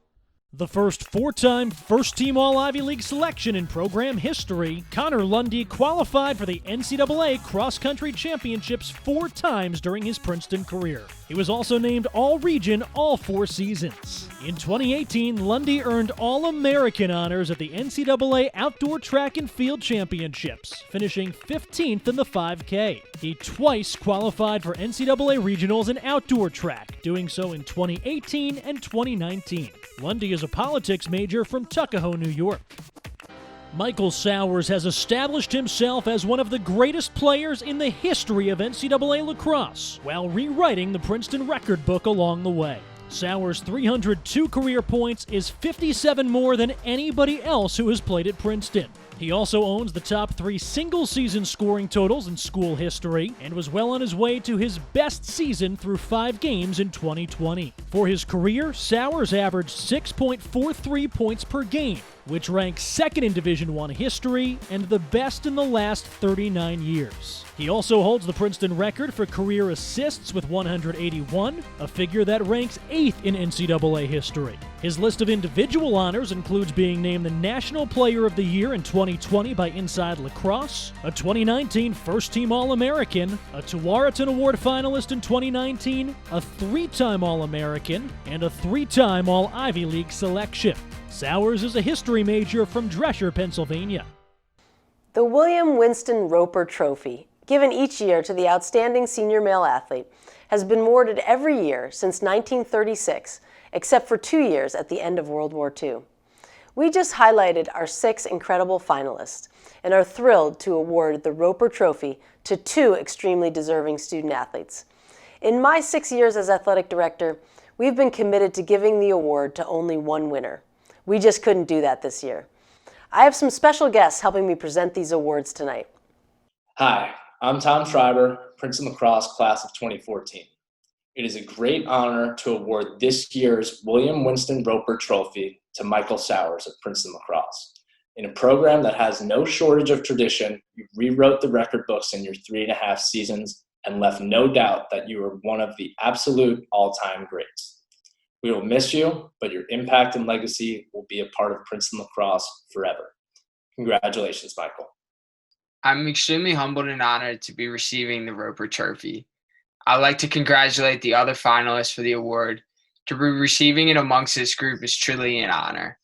The first 4-time first-team All-Ivy League selection in program history, Connor Lundy qualified for the NCAA Cross-Country Championships 4 times during his Princeton career. He was also named All-Region all 4 seasons. In 2018, Lundy earned All-American honors at the NCAA Outdoor Track and Field Championships, finishing 15th in the 5K. He twice qualified for NCAA Regionals in outdoor track, doing so in 2018 and 2019. Lundy is a politics major from Tuckahoe, New York. Michael Sowers has established himself as one of the greatest players in the history of NCAA lacrosse, while rewriting the Princeton record book along the way. Sowers' 302 career points is 57 more than anybody else who has played at Princeton. He also owns the top 3 single-season scoring totals in school history and was well on his way to his best season through 5 games in 2020. For his career, Sowers averaged 6.43 points per game, which ranks 2nd in Division I history and the best in the last 39 years. He also holds the Princeton record for career assists with 181, a figure that ranks 8th in NCAA history. His list of individual honors includes being named the National Player of the Year in 2020 by Inside Lacrosse, a 2019 First-Team All-American, a Tualatin Award finalist in 2019, a 3-time All-American, and a 3-time All-Ivy League selection. Sowers is a history major from Dresher, Pennsylvania. The William Winston Roper Trophy, given each year to the outstanding senior male athlete, has been awarded every year since 1936, except for 2 years at the end of World War II. We just highlighted our 6 incredible finalists and are thrilled to award the Roper Trophy to 2 extremely deserving student athletes. In my 6 years as athletic director, we've been committed to giving the award to only 1 winner. We just couldn't do that this year. I have some special guests helping me present these awards tonight. Hi, I'm Tom Schreiber, Princeton Lacrosse Class of 2014. It is a great honor to award this year's William Winston Roper Trophy to Michael Sowers of Princeton Lacrosse. In a program that has no shortage of tradition, you rewrote the record books in your 3.5 seasons and left no doubt that you are one of the absolute all-time greats. We will miss you, but your impact and legacy will be a part of Princeton Lacrosse forever. Congratulations, Michael. I'm extremely humbled and honored to be receiving the Roper Trophy. I'd like to congratulate the other finalists for the award. To be receiving it amongst this group is truly an honor.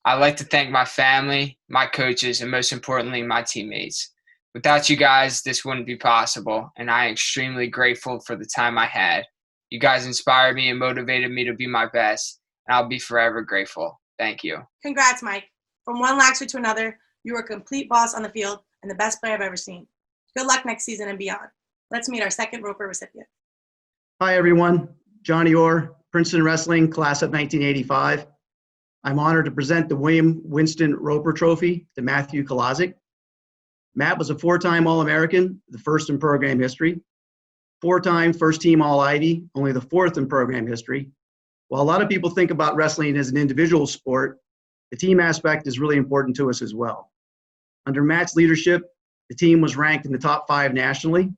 I'd like to thank my family, my coaches, and most importantly, my teammates. Without you guys, this wouldn't be possible, and I am extremely grateful for the time I had. You guys inspired me and motivated me to be my best, and I'll be forever grateful. Thank you. Congrats, Mike. From one Laxer to another, you were a complete boss on the field and the best player I've ever seen. Good luck next season and beyond. Let's meet our second Roper recipient. Hi, everyone. Johnny Orr, Princeton Wrestling, class of 1985. I'm honored to present the William Winston Roper Trophy to Matthew Kolazic. Matt was a 4-time All-American, the first in program history. 4-time first-team All-Ivy, only the 4th in program history. While a lot of people think about wrestling as an individual sport, the team aspect is really important to us as well. Under Matt's leadership, the team was ranked in the top 5 nationally.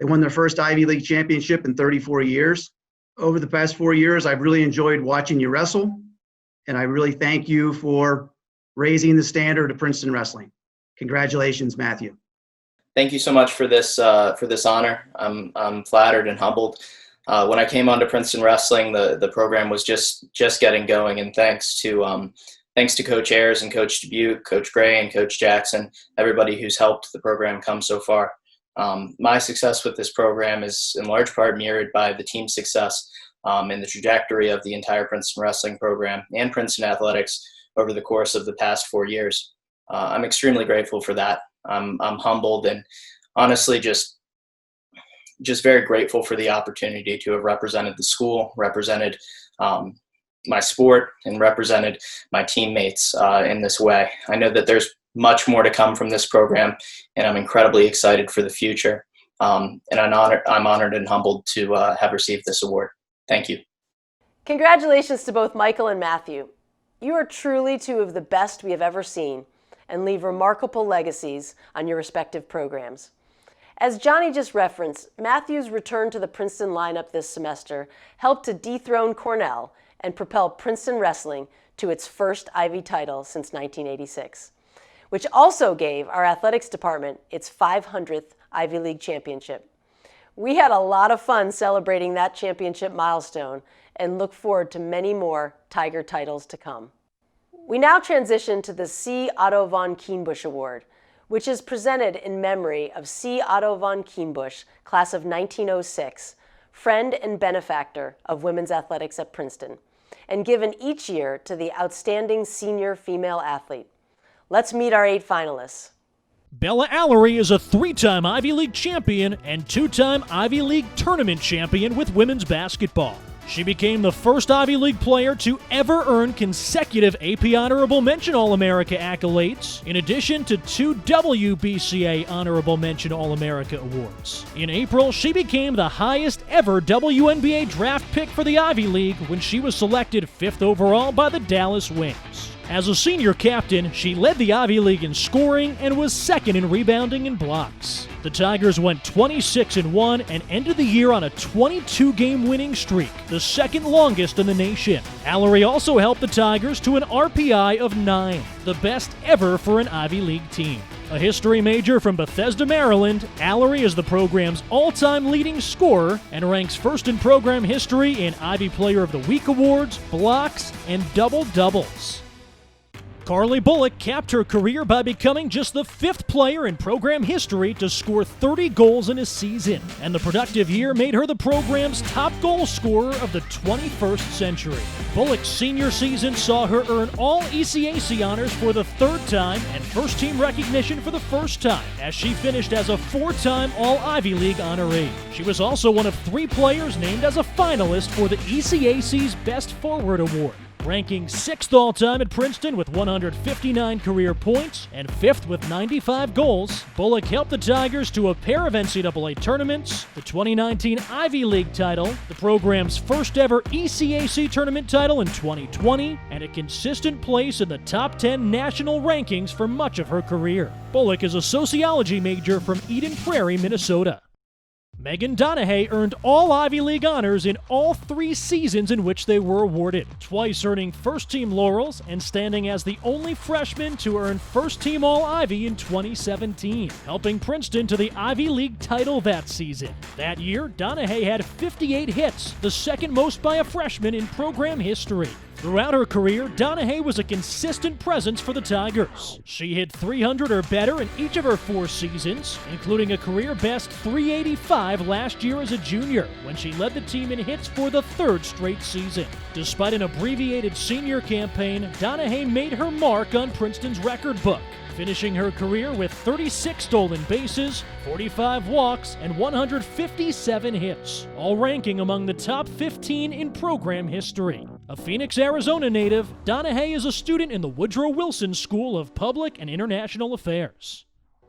They won their first Ivy League championship in 34 years. Over the past 4 years, I've really enjoyed watching you wrestle, and I really thank you for raising the standard of Princeton wrestling. Congratulations, Matthew. Thank you so much for this honor. I'm flattered and humbled. When I came onto Princeton Wrestling, the program was just getting going, and thanks to Coach Ayers and Coach Dubuque, Coach Gray and Coach Jackson, everybody who's helped the program come so far. My success with this program is in large part mirrored by the team's success and the trajectory of the entire Princeton Wrestling program and Princeton Athletics over the course of the past 4 years. I'm extremely grateful for that. I'm humbled and honestly just very grateful for the opportunity to have represented the school, represented my sport, and represented my teammates in this way. I know that there's much more to come from this program, and I'm incredibly excited for the future. And I'm honored and humbled to have received this award. Thank you. Congratulations to both Michael and Matthew. You are truly two of the best we have ever seen and leave remarkable legacies on your respective programs. As Johnny just referenced, Matthew's return to the Princeton lineup this semester helped to dethrone Cornell and propel Princeton Wrestling to its first Ivy title since 1986, which also gave our athletics department its 500th Ivy League championship. We had a lot of fun celebrating that championship milestone and look forward to many more Tiger titles to come. We now transition to the C. Otto von Kienbusch Award, which is presented in memory of C. Otto von Kienbusch, class of 1906, friend and benefactor of women's athletics at Princeton, and given each year to the outstanding senior female athlete. Let's meet our 8 finalists. Bella Allery is a 3-time Ivy League champion and 2-time Ivy League tournament champion with women's basketball. She became the first Ivy League player to ever earn consecutive AP Honorable Mention All-America accolades, in addition to 2 WBCA Honorable Mention All-America awards. In April, she became the highest ever WNBA draft pick for the Ivy League when she was selected 5th overall by the Dallas Wings. As a senior captain, she led the Ivy League in scoring and was 2nd in rebounding and blocks. The Tigers went 26-1 and ended the year on a 22-game winning streak, the 2nd longest in the nation. Allery also helped the Tigers to an RPI of 9, the best ever for an Ivy League team. A history major from Bethesda, Maryland, Allery is the program's all-time leading scorer and ranks 1st in program history in Ivy Player of the Week awards, blocks, and double-doubles. Carly Bullock capped her career by becoming just the 5th player in program history to score 30 goals in a season, and the productive year made her the program's top goal scorer of the 21st century. Bullock's senior season saw her earn all ECAC honors for the 3rd time and first-team recognition for the 1st time, as she finished as a 4-time All-Ivy League honoree. She was also one of 3 players named as a finalist for the ECAC's Best Forward Award. Ranking 6th all-time at Princeton with 159 career points and 5th with 95 goals, Bullock helped the Tigers to a pair of NCAA tournaments, the 2019 Ivy League title, the program's first ever ECAC tournament title in 2020, and a consistent place in the top 10 national rankings for much of her career. Bullock is a sociology major from Eden Prairie, Minnesota. Megan Donahue earned all Ivy League honors in all 3 seasons in which they were awarded, twice earning first-team laurels and standing as the only freshman to earn first-team All-Ivy in 2017, helping Princeton to the Ivy League title that season. That year, Donahue had 58 hits, the second most by a freshman in program history. Throughout her career, Donahue was a consistent presence for the Tigers. She hit 300 or better in each of her 4 seasons, including a career-best 385 last year as a junior, when she led the team in hits for the 3rd straight season. Despite an abbreviated senior campaign, Donahue made her mark on Princeton's record book, finishing her career with 36 stolen bases, 45 walks, and 157 hits, all ranking among the top 15 in program history. A Phoenix, Arizona native, Donahue is a student in the Woodrow Wilson School of Public and International Affairs.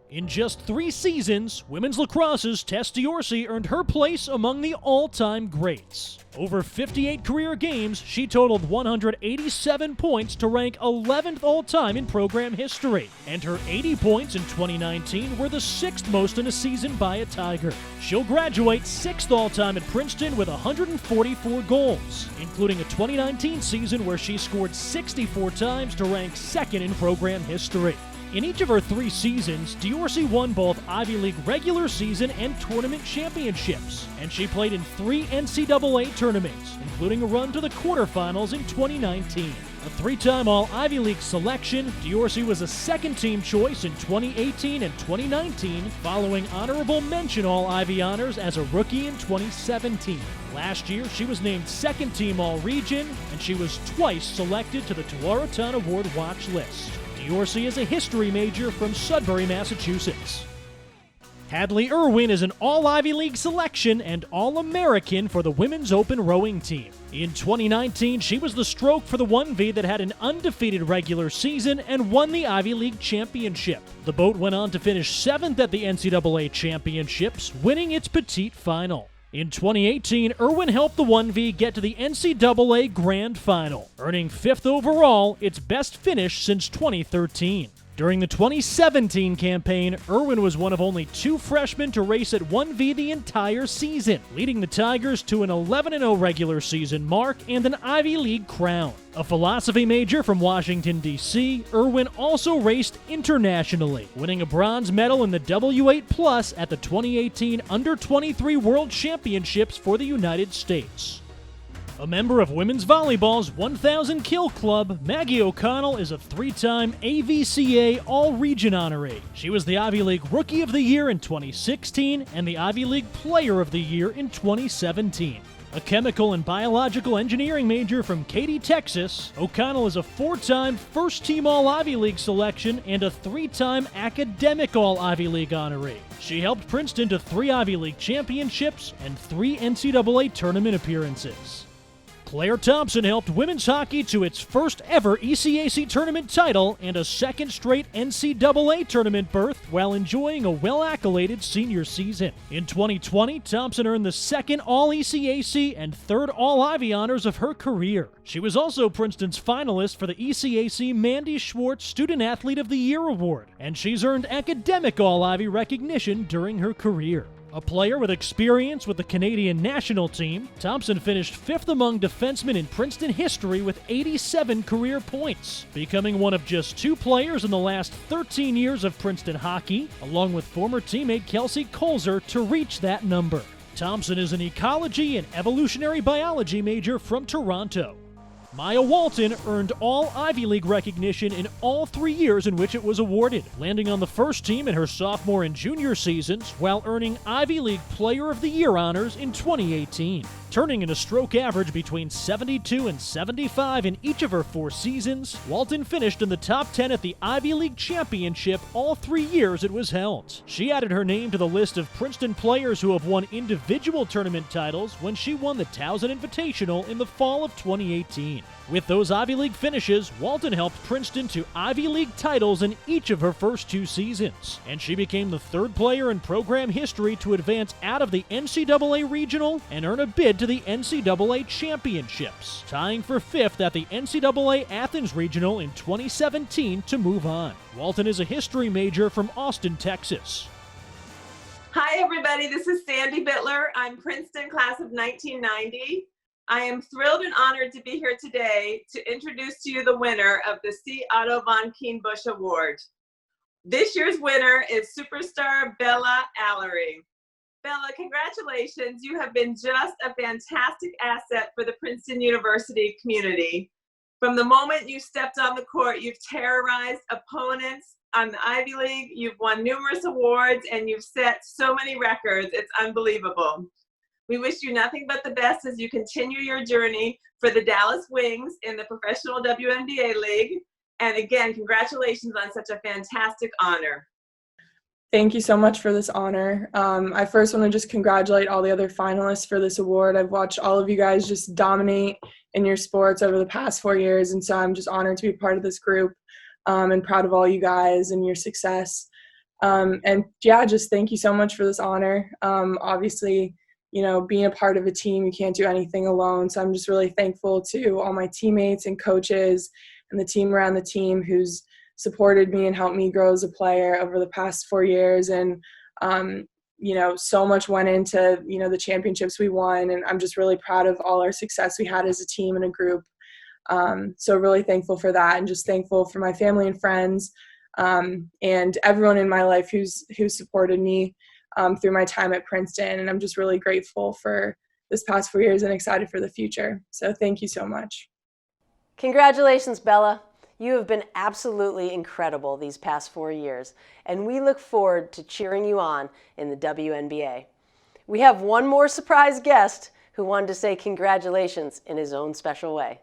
In just 3 seasons, women's lacrosse's Tess Diorsi earned her place among the all-time greats. Over 58 career games, she totaled 187 points to rank 11th all-time in program history, and her 80 points in 2019 were the 6th most in a season by a Tiger. She'll graduate 6th all-time at Princeton with 144 goals, including a 2019 season where she scored 64 times to rank 2nd in program history. In each of her 3 seasons, Diorsi won both Ivy League regular season and tournament championships, and she played in 3 NCAA tournaments, including a run to the quarterfinals in 2019. A 3-time All-Ivy League selection, Diorsi was a second-team choice in 2018 and 2019, following honorable mention All-Ivy honors as a rookie in 2017. Last year, she was named second-team All-Region, and she was twice selected to the Tualatin Award watch list. Diorsi is a history major from Sudbury, Massachusetts. Hadley Irwin is an All-Ivy League selection and All-American for the Women's Open Rowing team. In 2019, she was the stroke for the 1V that had an undefeated regular season and won the Ivy League championship. The boat went on to finish 7th at the NCAA championships, winning its petite final. In 2018, Irwin helped the 1V get to the NCAA Grand Final, earning 5th overall, its best finish since 2013. During the 2017 campaign, Irwin was one of only 2 freshmen to race at 1V the entire season, leading the Tigers to an 11-0 regular season mark and an Ivy League crown. A philosophy major from Washington, D.C., Irwin also raced internationally, winning a bronze medal in the W8 Plus at the 2018 Under-23 World Championships for the United States. A member of women's volleyball's 1,000 Kill Club, Maggie O'Connell is a 3-time AVCA All-Region honoree. She was the Ivy League Rookie of the Year in 2016 and the Ivy League Player of the Year in 2017. A chemical and biological engineering major from Katy, Texas, O'Connell is a 4-time first-team All-Ivy League selection and a 3-time academic All-Ivy League honoree. She helped Princeton to 3 Ivy League championships and 3 NCAA tournament appearances. Claire Thompson helped women's hockey to its first ever ECAC tournament title and a 2nd straight NCAA tournament berth while enjoying a well-accoladed senior season. In 2020, Thompson earned the 2nd All-ECAC and 3rd All-Ivy honors of her career. She was also Princeton's finalist for the ECAC Mandy Schwartz Student Athlete of the Year Award, and she's earned academic All-Ivy recognition during her career. A player with experience with the Canadian national team, Thompson finished 5th among defensemen in Princeton history with 87 career points, becoming one of just 2 players in the last 13 years of Princeton hockey, along with former teammate Kelsey Colzer, to reach that number. Thompson is an ecology and evolutionary biology major from Toronto. Maya Walton earned all Ivy League recognition in all 3 years in which it was awarded, landing on the first team in her sophomore and junior seasons while earning Ivy League Player of the Year honors in 2018. Turning in a stroke average between 72 and 75 in each of her 4 seasons, Walton finished in the top 10 at the Ivy League Championship all 3 years it was held. She added her name to the list of Princeton players who have won individual tournament titles when she won the Towson Invitational in the fall of 2018. With those Ivy League finishes, Walton helped Princeton to Ivy League titles in each of her first 2 seasons, and she became the 3rd player in program history to advance out of the NCAA Regional and earn a bid to the NCAA Championships, tying for 5th at the NCAA Athens Regional in 2017 to move on. Walton is a history major from Austin, Texas. Hi, everybody. This is Sandy Bittler. I'm Princeton class of 1990. I am thrilled and honored to be here today to introduce to you the winner of the C. Otto von Kienbusch Award. This year's winner is superstar Bella Allery. Bella, congratulations. You have been just a fantastic asset for the Princeton University community. From the moment you stepped on the court, you've terrorized opponents on the Ivy League. You've won numerous awards and you've set so many records. It's unbelievable. We wish you nothing but the best as you continue your journey for the Dallas Wings in the professional WNBA League. And again, congratulations on such a fantastic honor. Thank you so much for this honor. I first want to just congratulate all the other finalists for this award. I've watched all of you guys just dominate in your sports over the past 4 years, and so I'm just honored to be part of this group and proud of all you guys and your success. And yeah, just thank you so much for this honor. Obviously, you know, being a part of a team, you can't do anything alone, so I'm just really thankful to all my teammates and coaches and the team around the team who's supported me and helped me grow as a player over the past 4 years. And, you know, so much went into, you know, the championships we won. And I'm just really proud of all our success we had as a team and a group. So really thankful for that, and just thankful for my family and friends and everyone in my life who's supported me through my time at Princeton. And I'm just really grateful for this past 4 years and excited for the future. So thank you so much. Congratulations, Bella. You have been absolutely incredible these past 4 years, and we look forward to cheering you on in the WNBA. We have one more surprise guest who wanted to say congratulations in his own special way.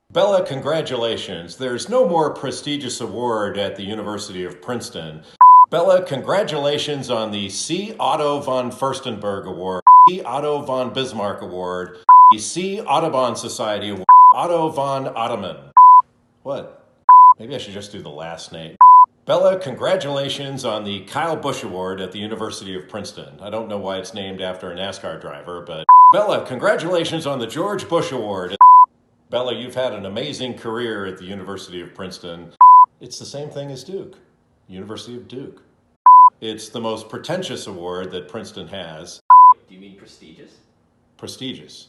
Bella, congratulations. There's no more prestigious award at the University of Princeton. Bella, congratulations on the C. Otto von Furstenberg Award, C. Otto von Bismarck Award, the C. Audubon Society Award, Otto von Ottoman. What? Maybe I should just do the last name. Bella, congratulations on the Kyle Busch Award at the University of Princeton. I don't know why it's named after a NASCAR driver, but Bella, congratulations on the George Bush Award. Bella, you've had an amazing career at the University of Princeton. It's the same thing as Duke, University of Duke. It's the most pretentious award that Princeton has. Do you mean prestigious? Prestigious.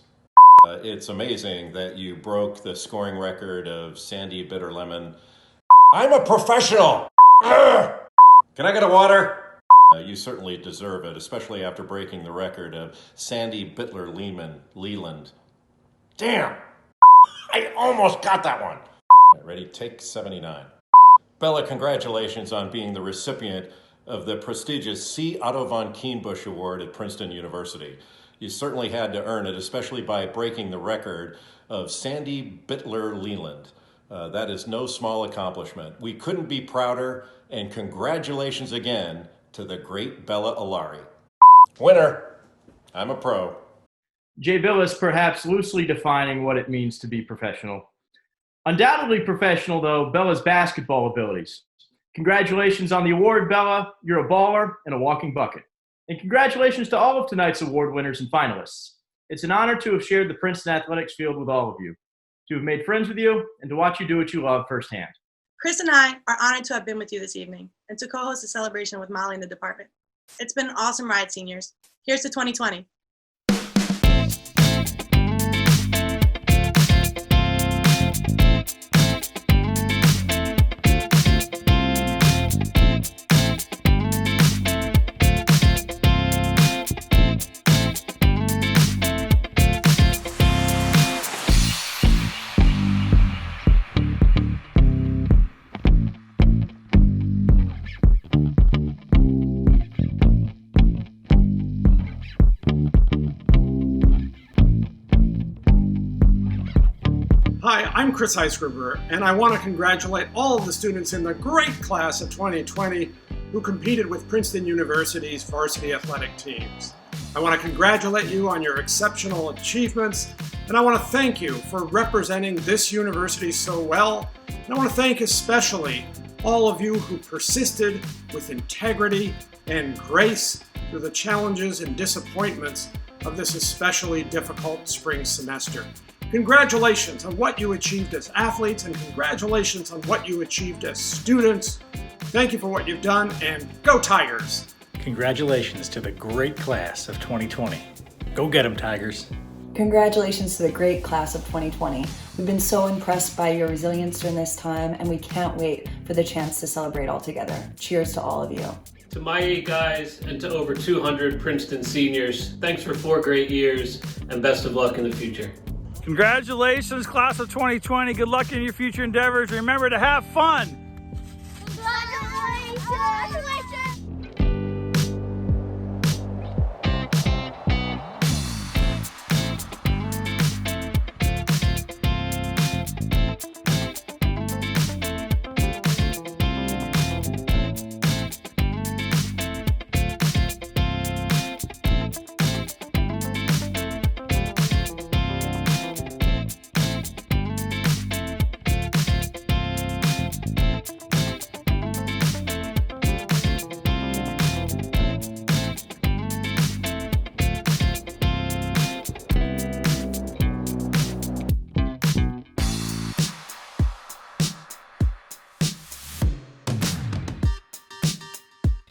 It's amazing that you broke the scoring record of Sandy Bitter Lemon. I'm a professional! Can I get a water? You certainly deserve it, especially after breaking the record of Sandy Bittler Leland. Damn! I almost got that one! Ready? Take 79. Bella, congratulations on being the recipient of the prestigious C. Otto von Kienbusch Award at Princeton University. You certainly had to earn it, especially by breaking the record of Sandy Bittler Leland. That is no small accomplishment. We couldn't be prouder, and congratulations again to the great Bella Allery. Winner, I'm a pro. Jay Billis perhaps loosely defining what it means to be professional. Undoubtedly professional, though, Bella's basketball abilities. Congratulations on the award, Bella. You're a baller and a walking bucket. And congratulations to all of tonight's award winners and finalists. It's an honor to have shared the Princeton athletics field with all of you, to have made friends with you, and to watch you do what you love firsthand. Chris and I are honored to have been with you this evening and to co-host a celebration with Molly in the department. It's been an awesome ride, seniors. Here's to 2020. Hi, I'm Chris Heisgruber, and I want to congratulate all of the students in the great class of 2020 who competed with Princeton University's varsity athletic teams. I want to congratulate you on your exceptional achievements, and I want to thank you for representing this university so well. And I want to thank especially all of you who persisted with integrity and grace through the challenges and disappointments of this especially difficult spring semester. Congratulations on what you achieved as athletes, and congratulations on what you achieved as students. Thank you for what you've done, and go Tigers! Congratulations to the great class of 2020. Go get 'em, Tigers. Congratulations to the great class of 2020. We've been so impressed by your resilience during this time, and we can't wait for the chance to celebrate all together. Cheers to all of you. To my 8 guys and to over 200 Princeton seniors, thanks for 4 great years and best of luck in the future. Congratulations, class of 2020. Good luck in your future endeavors. Remember to have fun. Congratulations!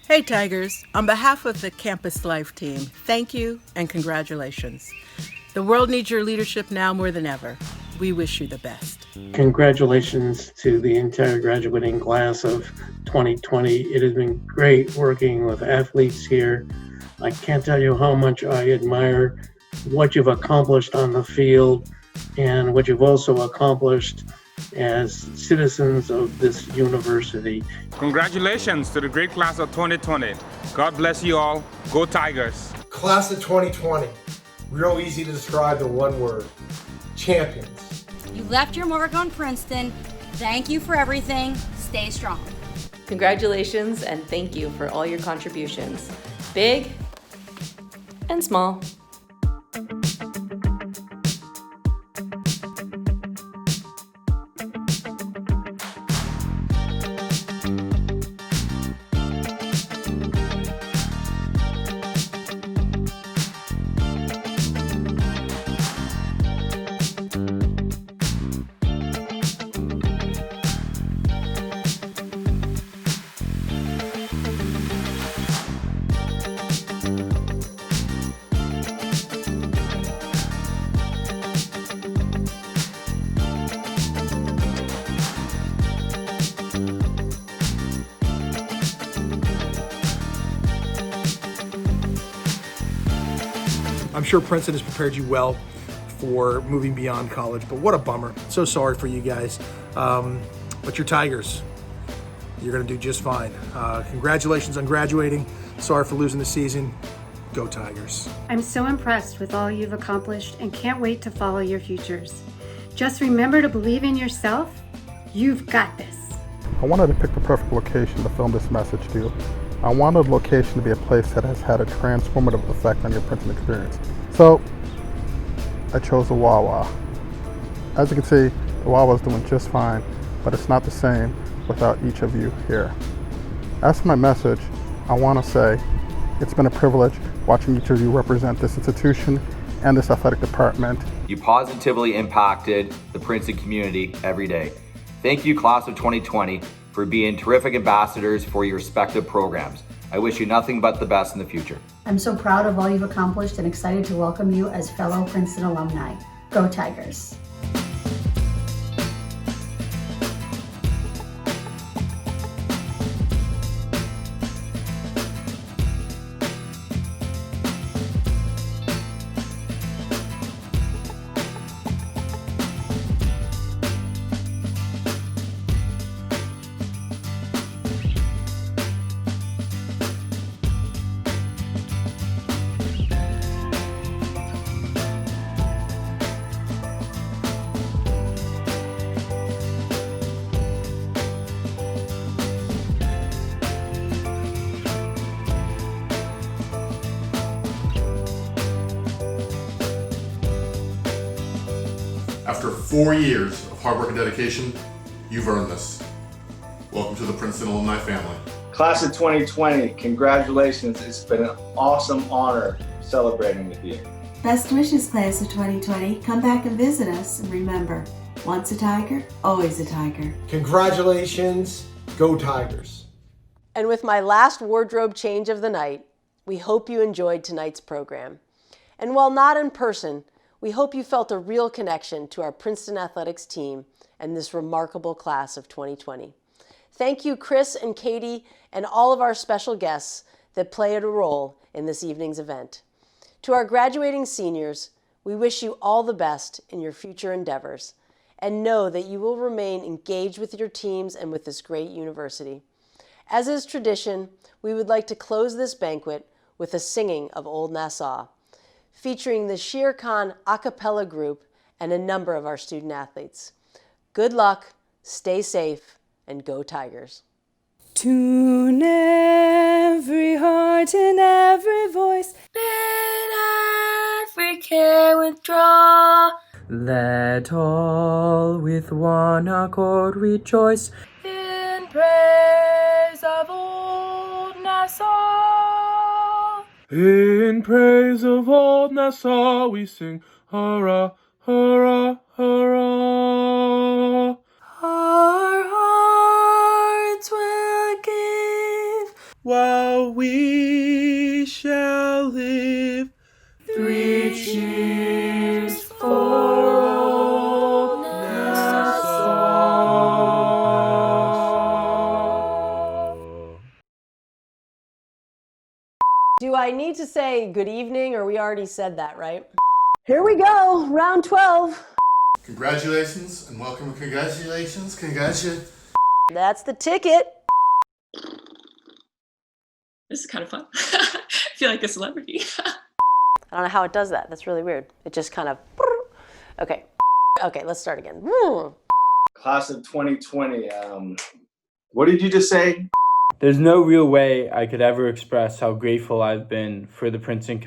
Hey Tigers, on behalf of the Campus Life team, thank you and congratulations. The world needs your leadership now more than ever. We wish you the best. Congratulations to the entire graduating class of 2020. It has been great working with athletes here. I can't tell you how much I admire what you've accomplished on the field and what you've also accomplished as citizens of this university. Congratulations to the great class of 2020. God bless you all. Go Tigers. Class of 2020. Real easy to describe in one word. Champions. You left your mark on Princeton. Thank you for everything. Stay strong. Congratulations and thank you for all your contributions, big and small. I'm sure Princeton has prepared you well for moving beyond college, but what a bummer. So sorry for you guys. But you're Tigers. You're going to do just fine. Congratulations on graduating. Sorry for losing the season. Go Tigers. I'm so impressed with all you've accomplished and can't wait to follow your futures. Just remember to believe in yourself. You've got this. I wanted to pick the perfect location to film this message to you. I wanted the location to be a place that has had a transformative effect on your Princeton experience. So I chose the Wawa. As you can see, the Wawa is doing just fine, but it's not the same without each of you here. As for my message, I want to say it's been a privilege watching each of you represent this institution and this athletic department. You positively impacted the Princeton community every day. Thank you, class of 2020, for being terrific ambassadors for your respective programs. I wish you nothing but the best in the future. I'm so proud of all you've accomplished and excited to welcome you as fellow Princeton alumni. Go Tigers. After 4 years of hard work and dedication, you've earned this. Welcome to the Princeton alumni family. Class of 2020, congratulations. It's been an awesome honor celebrating with you. Best wishes, class of 2020. Come back and visit us, and remember, once a Tiger, always a Tiger. Congratulations. Go Tigers. And with my last wardrobe change of the night, we hope you enjoyed tonight's program. And while not in person, we hope you felt a real connection to our Princeton Athletics team and this remarkable class of 2020. Thank you, Chris and Katie, and all of our special guests that played a role in this evening's event. To our graduating seniors, we wish you all the best in your future endeavors, and know that you will remain engaged with your teams and with this great university. As is tradition, we would like to close this banquet with a singing of Old Nassau, featuring the Shere Khan a cappella group and a number of our student athletes. Good luck, stay safe, and go Tigers. Tune every heart and every voice, bid every care withdraw. Let all with one accord rejoice in praise of old Nassau. In praise of old Nassau we sing, hurrah, hurrah, hurrah. Our hearts will give while we shall live. 3 cheers for old Nassau. Do I need to say good evening, or we already said that, right? Here we go, round 12. Congratulations and welcome. Congratulations. That's the ticket. This is kind of fun. I feel like a celebrity. I don't know how it does that. That's really weird. It just kind of, okay. Okay, let's start again. Class of 2020, what did you just say? There's no real way I could ever express how grateful I've been for the Princeton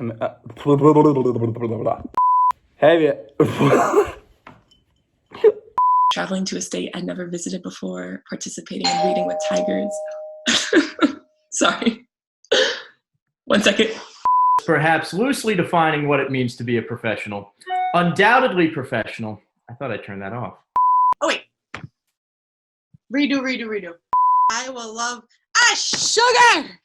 Traveling to a state I'd never visited before, participating in Reading with Tigers. Sorry. 1 second. Perhaps loosely defining what it means to be a professional. Undoubtedly professional. I thought I turned that off. Oh, wait. Redo. I will love sugar.